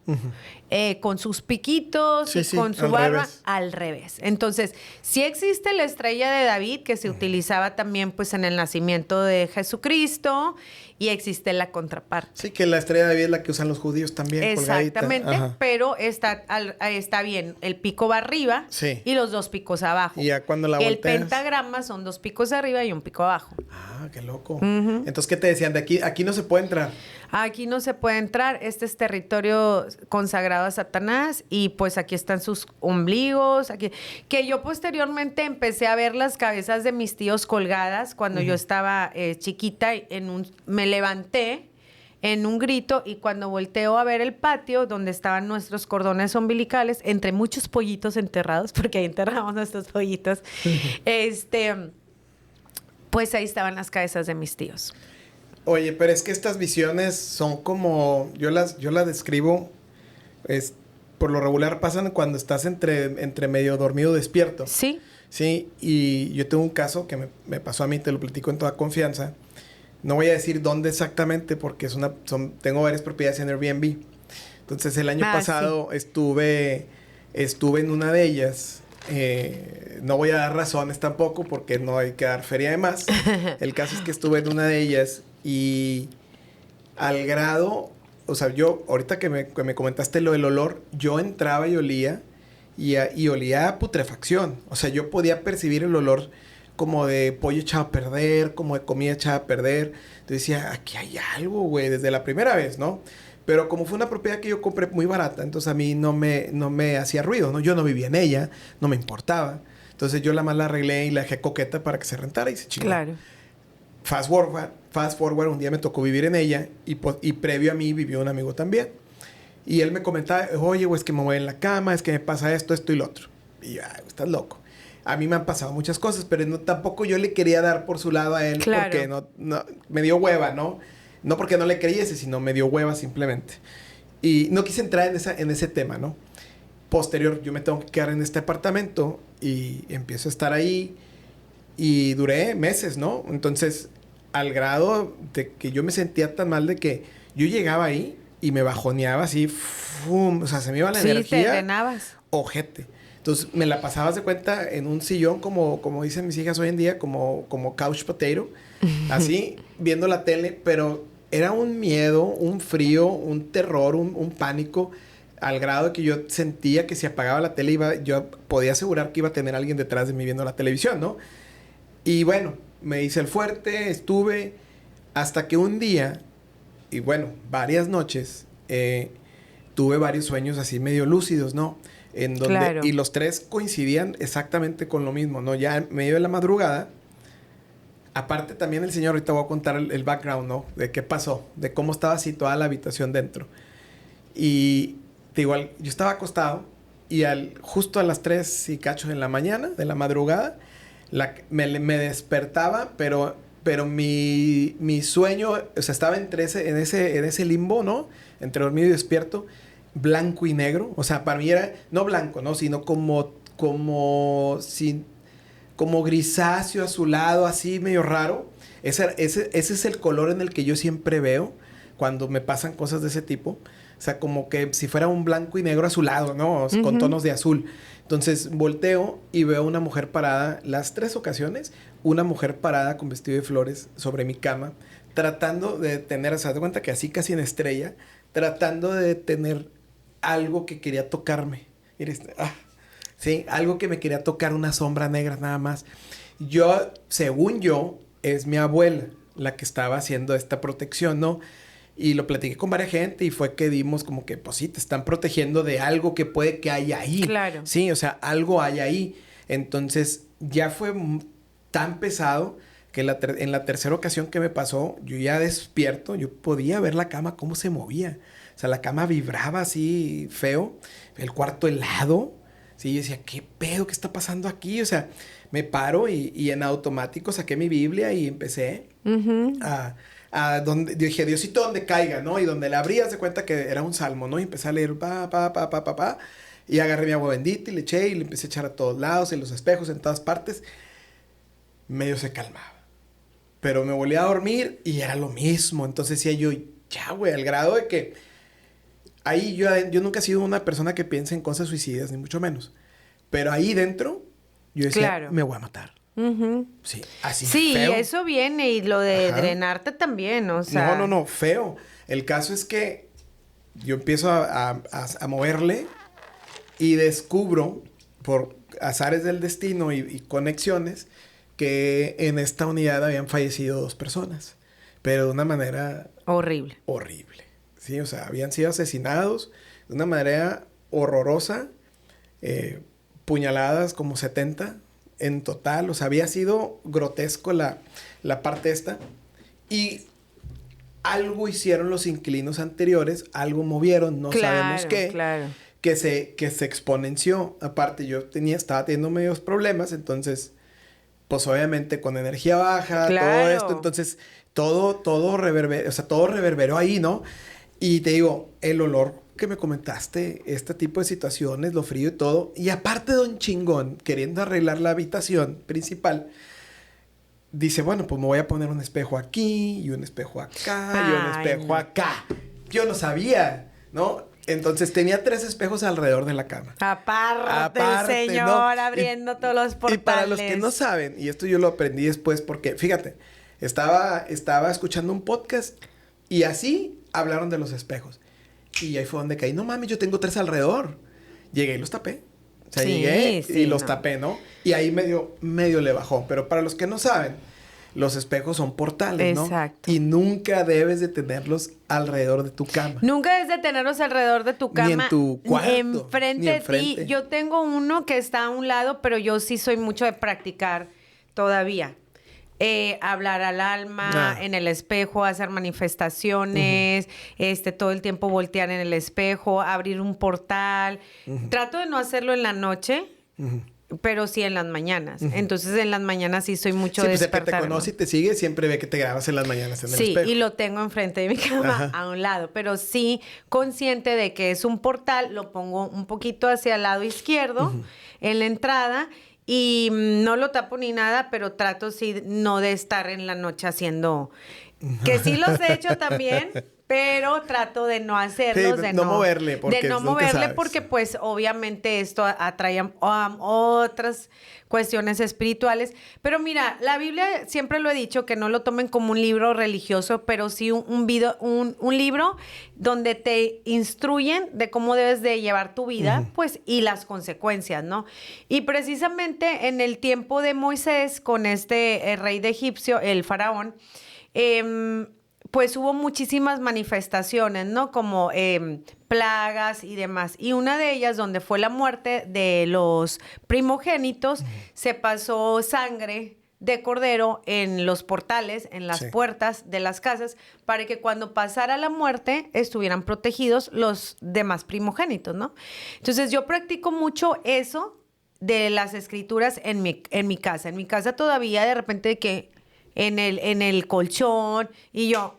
con sus piquitos Sí, y sí, con su al barba revés. al revés. Entonces, sí existe la estrella de David, que se utilizaba también pues en el nacimiento de Jesucristo, y existe la contraparte. Sí, que la estrella de David es la que usan los judíos también, colgadita. Exactamente, Ajá. pero está bien, el pico va arriba Sí. y los dos picos abajo. Y ya cuando la El volteas. pentagrama son 2 picos arriba y un pico abajo. Ah, qué loco. Entonces, ¿qué te decían? De aquí no se puede entrar. Aquí no se puede entrar, este es territorio consagrado a Satanás y pues aquí están sus ombligos, aquí, que yo posteriormente empecé a ver las cabezas de mis tíos colgadas cuando yo estaba chiquita, me levanté en un grito y cuando volteo a ver el patio donde estaban nuestros cordones umbilicales, entre muchos pollitos enterrados, porque ahí enterramos nuestros pollitos, pues ahí estaban las cabezas de mis tíos. Oye, pero es que estas visiones son como, yo las describo, es, por lo regular pasan cuando estás entre medio dormido despierto. Sí. Sí, y yo tengo un caso que me pasó a mí, te lo platico en toda confianza. No voy a decir dónde exactamente porque tengo varias propiedades en Airbnb. Entonces el año pasado estuve en una de ellas. No voy a dar razones tampoco porque no hay que dar feria de más. El caso es que estuve en una de ellas y al grado, o sea, yo ahorita que me comentaste lo del olor, yo entraba y olía y olía a putrefacción. O sea, yo podía percibir el olor como de pollo echado a perder, como de comida echada a perder. Entonces decía, aquí hay algo, güey, desde la primera vez, ¿no? Pero como fue una propiedad que yo compré muy barata, entonces a mí no me hacía ruido, ¿no? Yo no vivía en ella, no me importaba. Entonces yo la más la arreglé y la dejé coqueta para que se rentara y se chingó. Claro. Fast forward, un día me tocó vivir en ella y previo a mí vivió un amigo también. Y él me comentaba, oye, güey, es que me voy en la cama, es que me pasa esto y lo otro. Y yo, ay, estás loco. A mí me han pasado muchas cosas, pero tampoco yo le quería dar por su lado a él porque me dio hueva, ¿no? No porque no le creyese, sino me dio hueva simplemente. Y no quise entrar en ese tema, ¿no? Posterior, yo me tengo que quedar en este apartamento y empiezo a estar ahí y duré meses, ¿no? Entonces, al grado de que yo me sentía tan mal de que yo llegaba ahí y me bajoneaba así, ¡fum! O sea, se me iba la energía. Sí, te drenabas. Ojete. Entonces, me la pasabas de cuenta en un sillón, como dicen mis hijas hoy en día, como couch potato, así, viendo la tele, pero era un miedo, un frío, un terror, un pánico, al grado de que yo sentía que si apagaba la tele, yo podía asegurar que iba a tener alguien detrás de mí viendo la televisión, ¿no? Y bueno, me hice el fuerte, estuve, hasta que un día, y bueno, varias noches, tuve varios sueños así medio lúcidos, ¿no? En donde, claro. Y los tres coincidían exactamente con lo mismo, ¿no? Ya en medio de la madrugada, aparte también el señor, ahorita voy a contar el background, ¿no? De qué pasó, de cómo estaba situada la habitación dentro. Y te digo, yo estaba acostado y justo a las 3 y cacho de la mañana, de la madrugada, me despertaba, pero mi sueño, o sea, estaba en ese limbo, ¿no? Entre dormido y despierto, blanco y negro. O sea, para mí era, no blanco, ¿no? Sino como grisáceo, azulado, así medio raro. Ese es el color en el que yo siempre veo cuando me pasan cosas de ese tipo. O sea, como que si fuera un blanco y negro azulado, ¿no? O sea, con tonos de azul. Entonces, volteo y veo una mujer parada, las 3 ocasiones, una mujer parada con vestido de flores sobre mi cama, tratando de detener, o sea, de cuenta que así casi en estrella, tratando de detener algo que quería tocarme. Sí, algo que me quería tocar, una sombra negra nada más. Según yo, es mi abuela la que estaba haciendo esta protección, ¿no? Y lo platiqué con varias gente y fue que dimos como que, pues sí, te están protegiendo de algo que puede que haya ahí. Claro. Sí, o sea, algo hay ahí. Entonces, ya fue tan pesado que en la tercera ocasión que me pasó, yo ya despierto, yo podía ver la cama cómo se movía. O sea, la cama vibraba así feo, el cuarto helado. Sí, yo decía, ¿qué pedo? ¿Qué está pasando aquí? O sea, me paro y en automático saqué mi Biblia y empecé a donde dije, Diosito, donde caiga, ¿no? Y donde la abrí, haz de cuenta que era un salmo, ¿no? Y empecé a leer y agarré mi agua bendita y le eché y le empecé a echar a todos lados, en los espejos, en todas partes. Medio se calmaba. Pero me volví a dormir y era lo mismo. Entonces decía yo, ya, güey, al grado de que ahí yo nunca he sido una persona que piense en cosas suicidas, ni mucho menos. Pero ahí dentro, yo decía, Claro. me voy a matar. Ujú. Sí, así Sí, feo. eso viene y lo de Ajá. drenarte también, o sea. No, feo. El caso es que yo empiezo a moverle y descubro, por azares del destino y conexiones, que en esta unidad habían fallecido 2 personas, pero de una manera Horrible. horrible. Sí, o sea, habían sido asesinados de una manera horrorosa, puñaladas como 70 en total, o sea, había sido grotesco la parte esta, y algo hicieron los inquilinos anteriores, algo movieron, no sabemos qué, Claro. que se exponenció. Aparte, estaba teniendo medios problemas, entonces, pues obviamente con energía baja, todo Claro. esto, entonces, todo reverberó ahí, ¿no? Y te digo, el olor que me comentaste, este tipo de situaciones, lo frío y todo, y aparte Don Chingón, queriendo arreglar la habitación principal, dice, bueno, pues me voy a poner un espejo aquí, y un espejo acá, y un Ay, espejo no. acá. Yo no sabía, ¿no? Entonces tenía 3 espejos alrededor de la cama. Aparte, Aparte, señor, ¿no? abriendo todos los portales. Y para los que no saben, y esto yo lo aprendí después porque, fíjate, estaba escuchando un podcast y así hablaron de los espejos. Y ahí fue donde caí. No mames, yo tengo 3 alrededor. Llegué y los tapé. O sea, Sí, llegué sí, y los no. tapé, ¿no? Y ahí medio le bajó. Pero para los que no saben, los espejos son portales, ¿no? Exacto. Y nunca debes de tenerlos alrededor de tu cama. Nunca debes de tenerlos alrededor de tu cama. Ni en tu cuarto, Enfrente ni de enfrente. ti. Yo tengo uno que está a un lado, pero yo sí soy mucho de practicar todavía. Hablar al alma, Ah. en el espejo, hacer manifestaciones, todo el tiempo voltear en el espejo, abrir un portal. Trato de no hacerlo en la noche, pero sí en las mañanas. Entonces en las mañanas sí soy mucho Sí, de pues el que te despertarme. conoce y te sigue siempre ve que te grabas en las mañanas en el Sí, espejo. y lo tengo enfrente de mi cama Ajá. a un lado, pero sí consciente de que es un portal, lo pongo un poquito hacia el lado izquierdo en la entrada y no lo tapo ni nada, pero trato sí no de estar en la noche haciendo, que sí los he hecho también, pero trato de no hacerlos, Sí, de no moverle, porque de no nunca moverle sabes. porque pues obviamente esto atrae otras cuestiones espirituales. Pero mira, la Biblia siempre lo he dicho que no lo tomen como un libro religioso, pero sí un libro donde te instruyen de cómo debes de llevar tu vida, pues, y las consecuencias, ¿no? Y precisamente en el tiempo de Moisés, con rey de Egipcio, el faraón, pues hubo muchísimas manifestaciones, ¿no? Como plagas y demás. Y una de ellas, donde fue la muerte de los primogénitos, se pasó sangre de cordero en los portales, en las Sí. puertas de las casas, para que cuando pasara la muerte estuvieran protegidos los demás primogénitos, ¿no? Entonces yo practico mucho eso de las escrituras en mi casa. En mi casa todavía de repente que en el colchón y yo,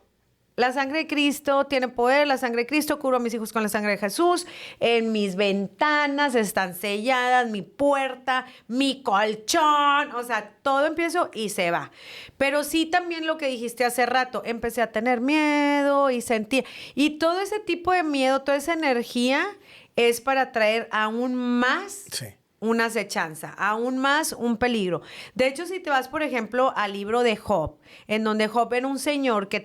la sangre de Cristo tiene poder, la sangre de Cristo cubro a mis hijos con la sangre de Jesús, en mis ventanas están selladas, mi puerta, mi colchón, o sea, todo empiezo y se va. Pero sí también lo que dijiste hace rato, empecé a tener miedo y sentía, y todo ese tipo de miedo, toda esa energía es para traer aún más Sí. una acechanza, aún más un peligro. De hecho, si te vas, por ejemplo, al libro de Job, en donde Job era un señor que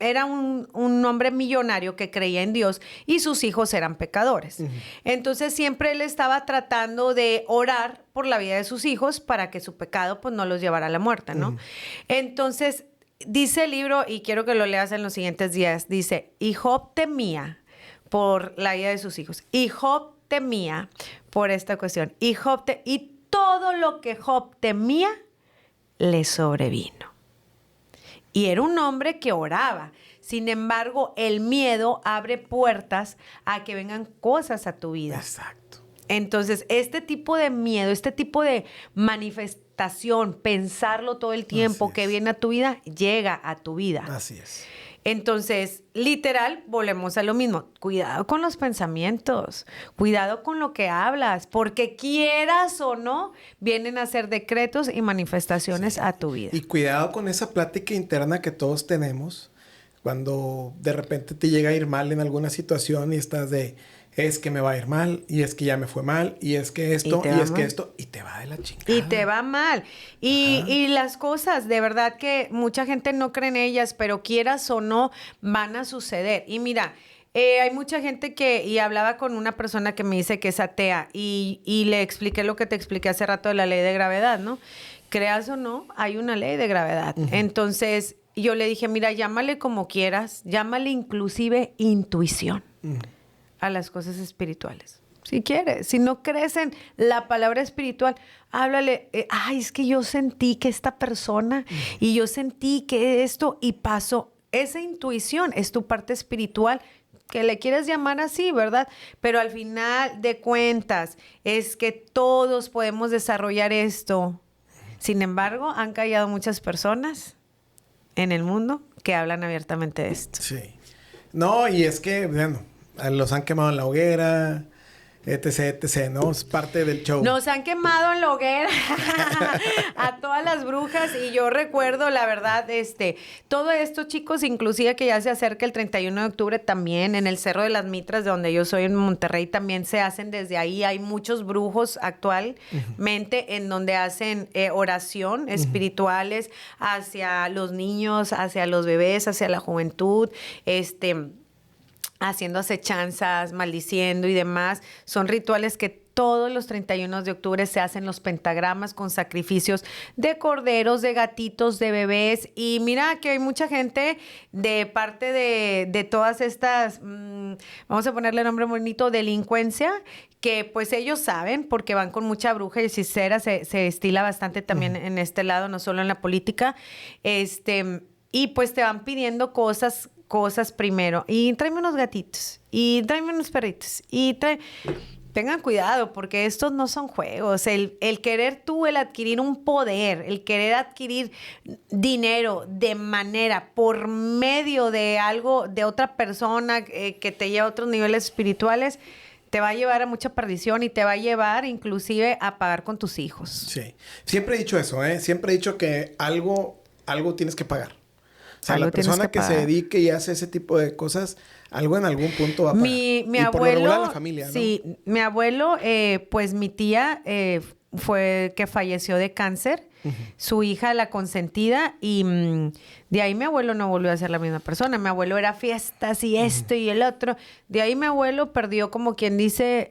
era un hombre millonario que creía en Dios y sus hijos eran pecadores. Entonces siempre él estaba tratando de orar por la vida de sus hijos para que su pecado pues no los llevara a la muerte, ¿no? Entonces dice el libro, y quiero que lo leas en los siguientes días, dice, y Job temía por la vida de sus hijos. Y Job temía por esta cuestión. Y todo lo que Job temía le sobrevino. Y era un hombre que oraba. Sin embargo, el miedo abre puertas a que vengan cosas a tu vida. Exacto. Entonces, este tipo de miedo, este tipo de manifestación, pensarlo todo el tiempo Así que es. viene a tu vida, llega a tu vida. Así es. Entonces, literal, volvemos a lo mismo. Cuidado con los pensamientos, cuidado con lo que hablas, porque quieras o no, vienen a ser decretos y manifestaciones a tu vida. Y cuidado con esa plática interna que todos tenemos. Cuando de repente te llega a ir mal en alguna situación y estás de, es que me va a ir mal, y es que ya me fue mal, y es que esto, y es que esto, y te va de la chingada. Y te va mal. Y las cosas, de verdad que mucha gente no cree en ellas, pero quieras o no, van a suceder. Y mira, hay mucha gente y hablaba con una persona que me dice que es atea, y le expliqué lo que te expliqué hace rato de la ley de gravedad, ¿no? Creas o no, hay una ley de gravedad. Entonces, yo le dije, mira, llámale como quieras, llámale inclusive intuición a las cosas espirituales. Si quieres, si no crees en la palabra espiritual, háblale, ay, es que yo sentí que esta persona y yo sentí que esto y pasó. Esa intuición es tu parte espiritual, que le quieres llamar así, ¿verdad? Pero al final de cuentas es que todos podemos desarrollar esto. Sin embargo, han callado muchas personas en el mundo que hablan abiertamente de esto. Sí. No, y es que, bueno, los han quemado en la hoguera, etc., ¿no? Es parte del show. Nos han quemado en la hoguera a todas las brujas, y yo recuerdo, la verdad, todo esto, chicos, inclusive que ya se acerca el 31 de octubre también, en el Cerro de las Mitras, de donde yo soy en Monterrey, también se hacen desde ahí. Hay muchos brujos actualmente en donde hacen oración espirituales hacia los niños, hacia los bebés, hacia la juventud, haciendo acechanzas, maldiciendo y demás. Son rituales que todos los 31 de octubre se hacen los pentagramas con sacrificios de corderos, de gatitos, de bebés. Y mira que hay mucha gente de parte de todas estas, vamos a ponerle nombre bonito, delincuencia, que pues ellos saben porque van con mucha bruja y hechicera, se estila bastante también en este lado, no solo en la política. Y pues te van pidiendo cosas primero. Y tráeme unos gatitos. Y tráeme unos perritos. Tengan cuidado, porque estos no son juegos. El querer tú, el adquirir un poder, el querer adquirir dinero de manera, por medio de algo, de otra persona que te lleva a otros niveles espirituales, te va a llevar a mucha perdición y te va a llevar inclusive a pagar con tus hijos. Sí. Siempre he dicho eso, ¿eh? Siempre he dicho que algo tienes que pagar. O sea, la persona que se dedique y hace ese tipo de cosas, algo en algún punto va a pagar. Mi abuelo, por lo regular, la familia, ¿no? Sí, mi abuelo, pues mi tía fue que falleció de cáncer, su hija la consentida, y de ahí mi abuelo no volvió a ser la misma persona. Mi abuelo era fiestas y esto y el otro. De ahí mi abuelo perdió, como quien dice,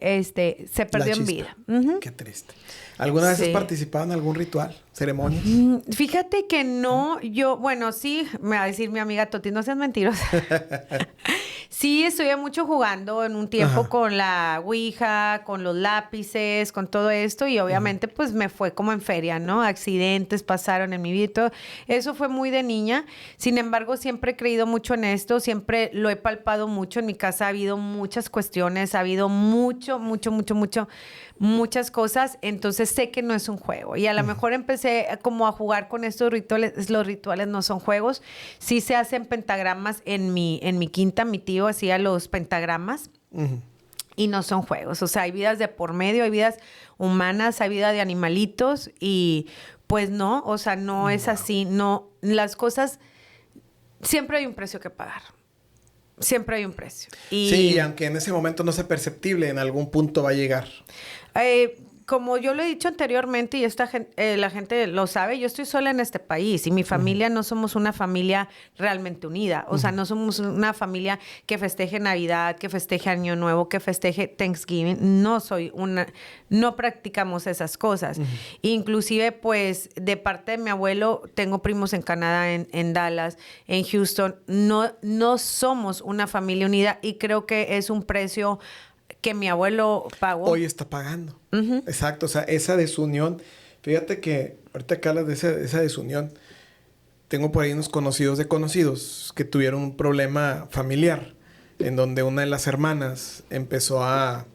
se perdió en vida. Qué triste. ¿Alguna vez has participado en algún ritual, ceremonias? Fíjate que no, bueno, sí, me va a decir mi amiga Toti, no seas mentirosa. Sí, estuve mucho jugando en un tiempo con la ouija, con los lápices, con todo esto, y obviamente pues me fue como en feria, ¿no? Accidentes pasaron en mi vida y todo. Eso fue muy de niña. Sin embargo, siempre he creído mucho en esto, siempre lo he palpado mucho. En mi casa ha habido muchas cuestiones, ha habido muchas cosas, entonces sé que no es un juego. Y a lo mejor empecé como a jugar con estos rituales. Los rituales no son juegos. Sí se hacen pentagramas en mi quinta. Mi tío hacía los pentagramas y no son juegos. O sea, hay vidas de por medio, hay vidas humanas, hay vida de animalitos, y pues no, o sea, no es así. No, las cosas, siempre hay un precio que pagar. Siempre hay un precio. Sí, aunque en ese momento no sea perceptible, en algún punto va a llegar. Como yo lo he dicho anteriormente, y la gente lo sabe, yo estoy sola en este país, y mi familia no somos una familia realmente unida. O sea, no somos una familia que festeje Navidad, que festeje Año Nuevo, que festeje Thanksgiving. No practicamos esas cosas. Inclusive, pues, de parte de mi abuelo, tengo primos en Canadá, en Dallas, en Houston. No somos una familia unida, y creo que es un precio que mi abuelo pagó. Hoy está pagando. Exacto. O sea, esa desunión. Fíjate que ahorita que hablas de esa desunión, tengo por ahí unos conocidos de conocidos que tuvieron un problema familiar en donde una de las hermanas empezó a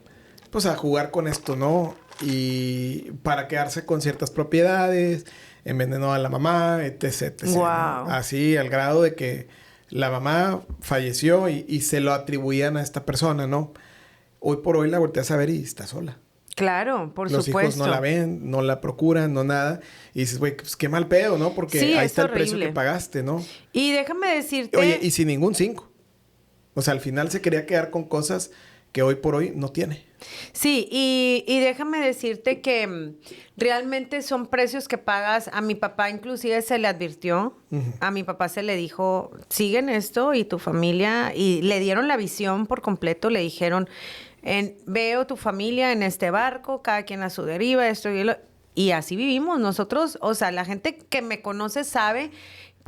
jugar con esto, ¿no? Y para quedarse con ciertas propiedades, envenenó a la mamá, etc. Wow. ¿no? Así, al grado de que la mamá falleció y se lo atribuían a esta persona, ¿no? Hoy por hoy la volteas a ver y está sola. Claro, por Los supuesto. hijos no la ven, no la procuran, no nada. Y dices, güey, pues qué mal pedo, ¿no? Porque Sí, ahí es está el precio horrible. que pagaste, ¿no? Y déjame decirte... Oye, y sin ningún 5. O sea, al final se quería quedar con cosas que hoy por hoy no tiene. Sí, y déjame decirte que realmente son precios que pagas. A mi papá inclusive se le advirtió, a mi papá se le dijo, siguen esto y tu familia, y le dieron la visión por completo, le dijeron, veo tu familia en este barco, cada quien a su deriva, esto y así vivimos nosotros. O sea, la gente que me conoce sabe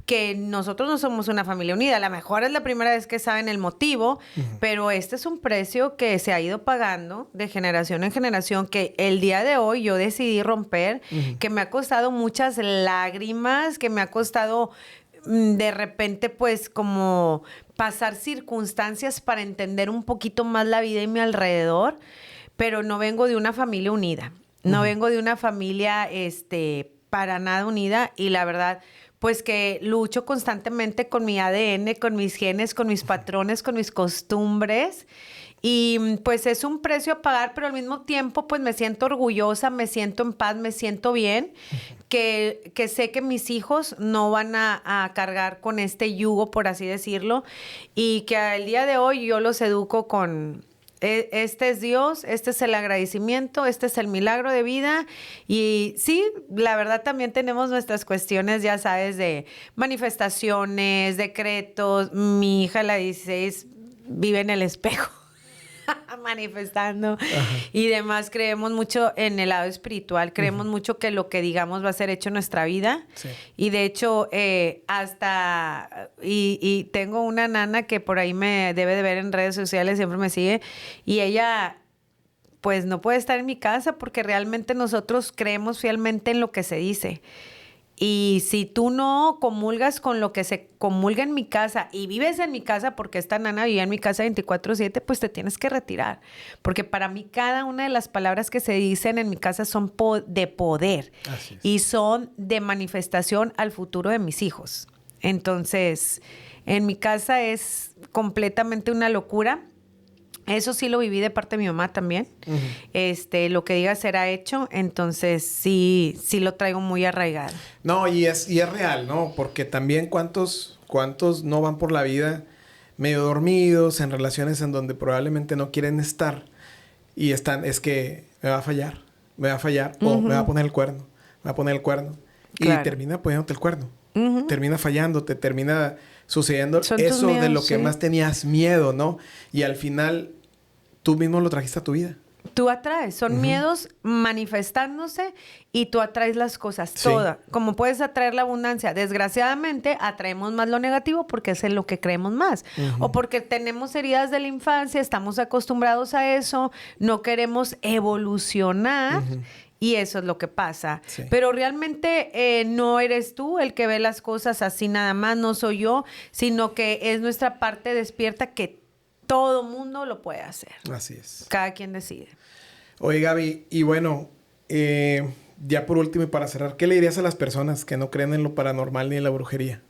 que nosotros no somos una familia unida. A lo mejor es la primera vez que saben el motivo, pero este es un precio que se ha ido pagando de generación en generación, que el día de hoy yo decidí romper, que me ha costado muchas lágrimas, que me ha costado de repente pues como pasar circunstancias para entender un poquito más la vida y mi alrededor, pero no vengo de una familia unida, no vengo de una familia para nada unida, y la verdad pues que lucho constantemente con mi ADN, con mis genes, con mis patrones, con mis costumbres. Y pues es un precio a pagar, pero al mismo tiempo pues me siento orgullosa, me siento en paz, me siento bien, que sé que mis hijos no van a cargar con este yugo, por así decirlo, y que al día de hoy yo los educo con... Este es Dios, este es el agradecimiento, este es el milagro de vida. Y sí, la verdad también tenemos nuestras cuestiones, ya sabes, de manifestaciones, decretos. Mi hija, la 16, vive en el espejo manifestando. Ajá. Y demás. Creemos mucho en el lado espiritual, creemos mucho que lo que digamos va a ser hecho en nuestra vida. Sí. Y de hecho, y tengo una nana que por ahí me debe de ver en redes sociales, siempre me sigue, y ella pues no puede estar en mi casa porque realmente nosotros creemos fielmente en lo que se dice. Y si tú no comulgas con lo que se comulga en mi casa y vives en mi casa, porque esta nana vive en mi casa 24/7, pues te tienes que retirar. Porque para mí cada una de las palabras que se dicen en mi casa son de poder. Así es. Y son de manifestación al futuro de mis hijos. Entonces, en mi casa es completamente una locura. Eso sí lo viví de parte de mi mamá también. Lo que diga será hecho. Entonces, sí lo traigo muy arraigado. No, y es real, ¿no? Porque también cuántos no van por la vida medio dormidos, en relaciones en donde probablemente no quieren estar. Y es que me va a fallar. O me va a poner el cuerno. Claro. Y termina poniéndote el cuerno. Termina fallándote, termina sucediendo eso miedos, de lo que más tenías miedo, ¿no? Y al final tú mismo lo trajiste a tu vida. Tú atraes, son miedos manifestándose y tú atraes las cosas, todas. Como puedes atraer la abundancia. Desgraciadamente atraemos más lo negativo porque es en lo que creemos más. O porque tenemos heridas de la infancia, estamos acostumbrados a eso, no queremos evolucionar. Y eso es lo que pasa. Sí. Pero realmente no eres tú el que ve las cosas así nada más, no soy yo, sino que es nuestra parte despierta que todo mundo lo puede hacer. Así es. Cada quien decide. Oye, Gaby, y bueno, ya por último y para cerrar, ¿qué le dirías a las personas que no creen en lo paranormal ni en la brujería?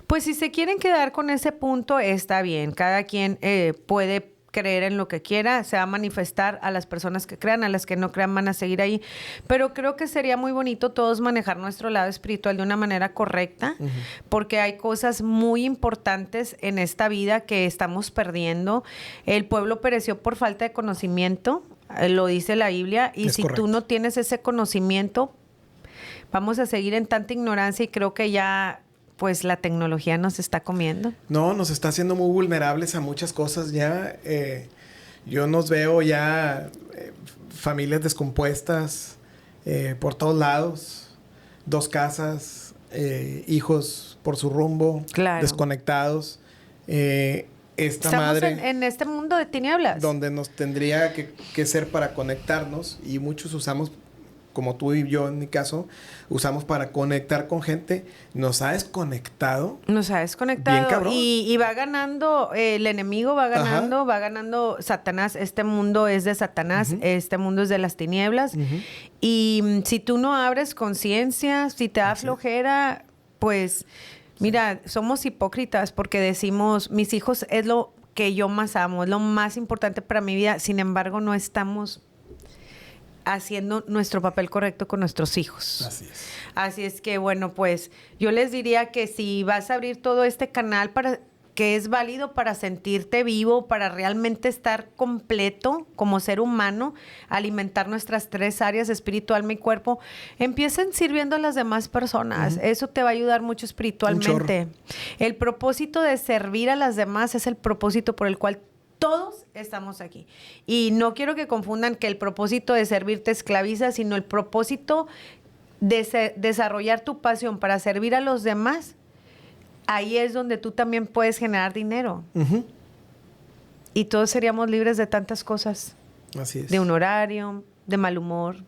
Pues si se quieren quedar con ese punto, está bien. Cada quien puede creer en lo que quiera, se va a manifestar. A las personas que crean, a las que no crean van a seguir ahí, pero creo que sería muy bonito todos manejar nuestro lado espiritual de una manera correcta, porque hay cosas muy importantes en esta vida que estamos perdiendo. El pueblo pereció por falta de conocimiento, lo dice la Biblia, y si tú no tienes ese conocimiento, vamos a seguir en tanta ignorancia, y creo que ya pues la tecnología nos está comiendo. No, nos está haciendo muy vulnerables a muchas cosas ya. Yo nos veo ya familias descompuestas por todos lados. 2 casas, hijos por su rumbo, desconectados. Estamos madre en este mundo de tinieblas. Donde nos tendría que ser para conectarnos, y muchos usamos, como tú y yo en mi caso, usamos para conectar con gente. Nos ha desconectado. Bien cabrón. Y va ganando, el enemigo va ganando Satanás. Este mundo es de Satanás, este mundo es de las tinieblas. Y si tú no abres conciencia, si te da flojera, pues mira, somos hipócritas porque decimos, mis hijos es lo que yo más amo, es lo más importante para mi vida. Sin embargo, no estamos haciendo nuestro papel correcto con nuestros hijos. Así es. Así es que, bueno, pues yo les diría que si vas a abrir todo este canal para que es válido para sentirte vivo, para realmente estar completo como ser humano, alimentar nuestras 3 áreas, espiritual, mi cuerpo, empiecen sirviendo a las demás personas. Eso te va a ayudar mucho espiritualmente. El propósito de servir a las demás es el propósito por el cual todos estamos aquí. Y no quiero que confundan que el propósito de servir te esclaviza, sino el propósito de desarrollar tu pasión para servir a los demás. Ahí es donde tú también puedes generar dinero. Y todos seríamos libres de tantas cosas. Así es. De un horario, de mal humor,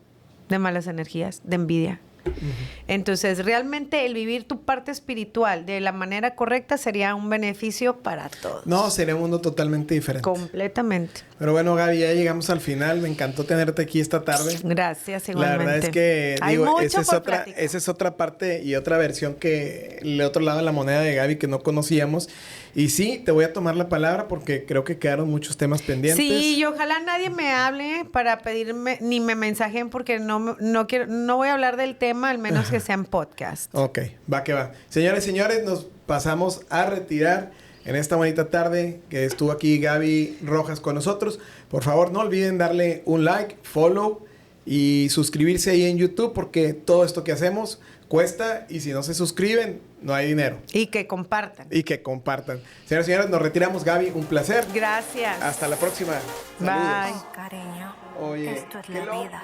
de malas energías, de envidia. Entonces, realmente el vivir tu parte espiritual de la manera correcta sería un beneficio para todos. No, sería un mundo totalmente diferente. Completamente. Pero bueno, Gaby, ya llegamos al final. Me encantó tenerte aquí esta tarde. Gracias, igualmente. La verdad es que, hay digo, mucho esa es otra parte y otra versión que el otro lado de la moneda de Gaby que no conocíamos. Y sí, te voy a tomar la palabra porque creo que quedaron muchos temas pendientes. Sí, y ojalá nadie me hable para pedirme, ni me mensajen porque no quiero, no voy a hablar del tema, al menos que sea en podcast. Ok, va que va. Señores, señores, nos pasamos a retirar en esta bonita tarde que estuvo aquí Gaby Rojas con nosotros. Por favor, no olviden darle un like, follow y suscribirse ahí en YouTube porque todo esto que hacemos cuesta y si no se suscriben, no hay dinero. Y que compartan. Y que compartan. Señoras y señores, nos retiramos. Gaby, un placer. Gracias. Hasta la próxima. Bye. Saludos. Cariño, Oye, esto es qué la loco. vida.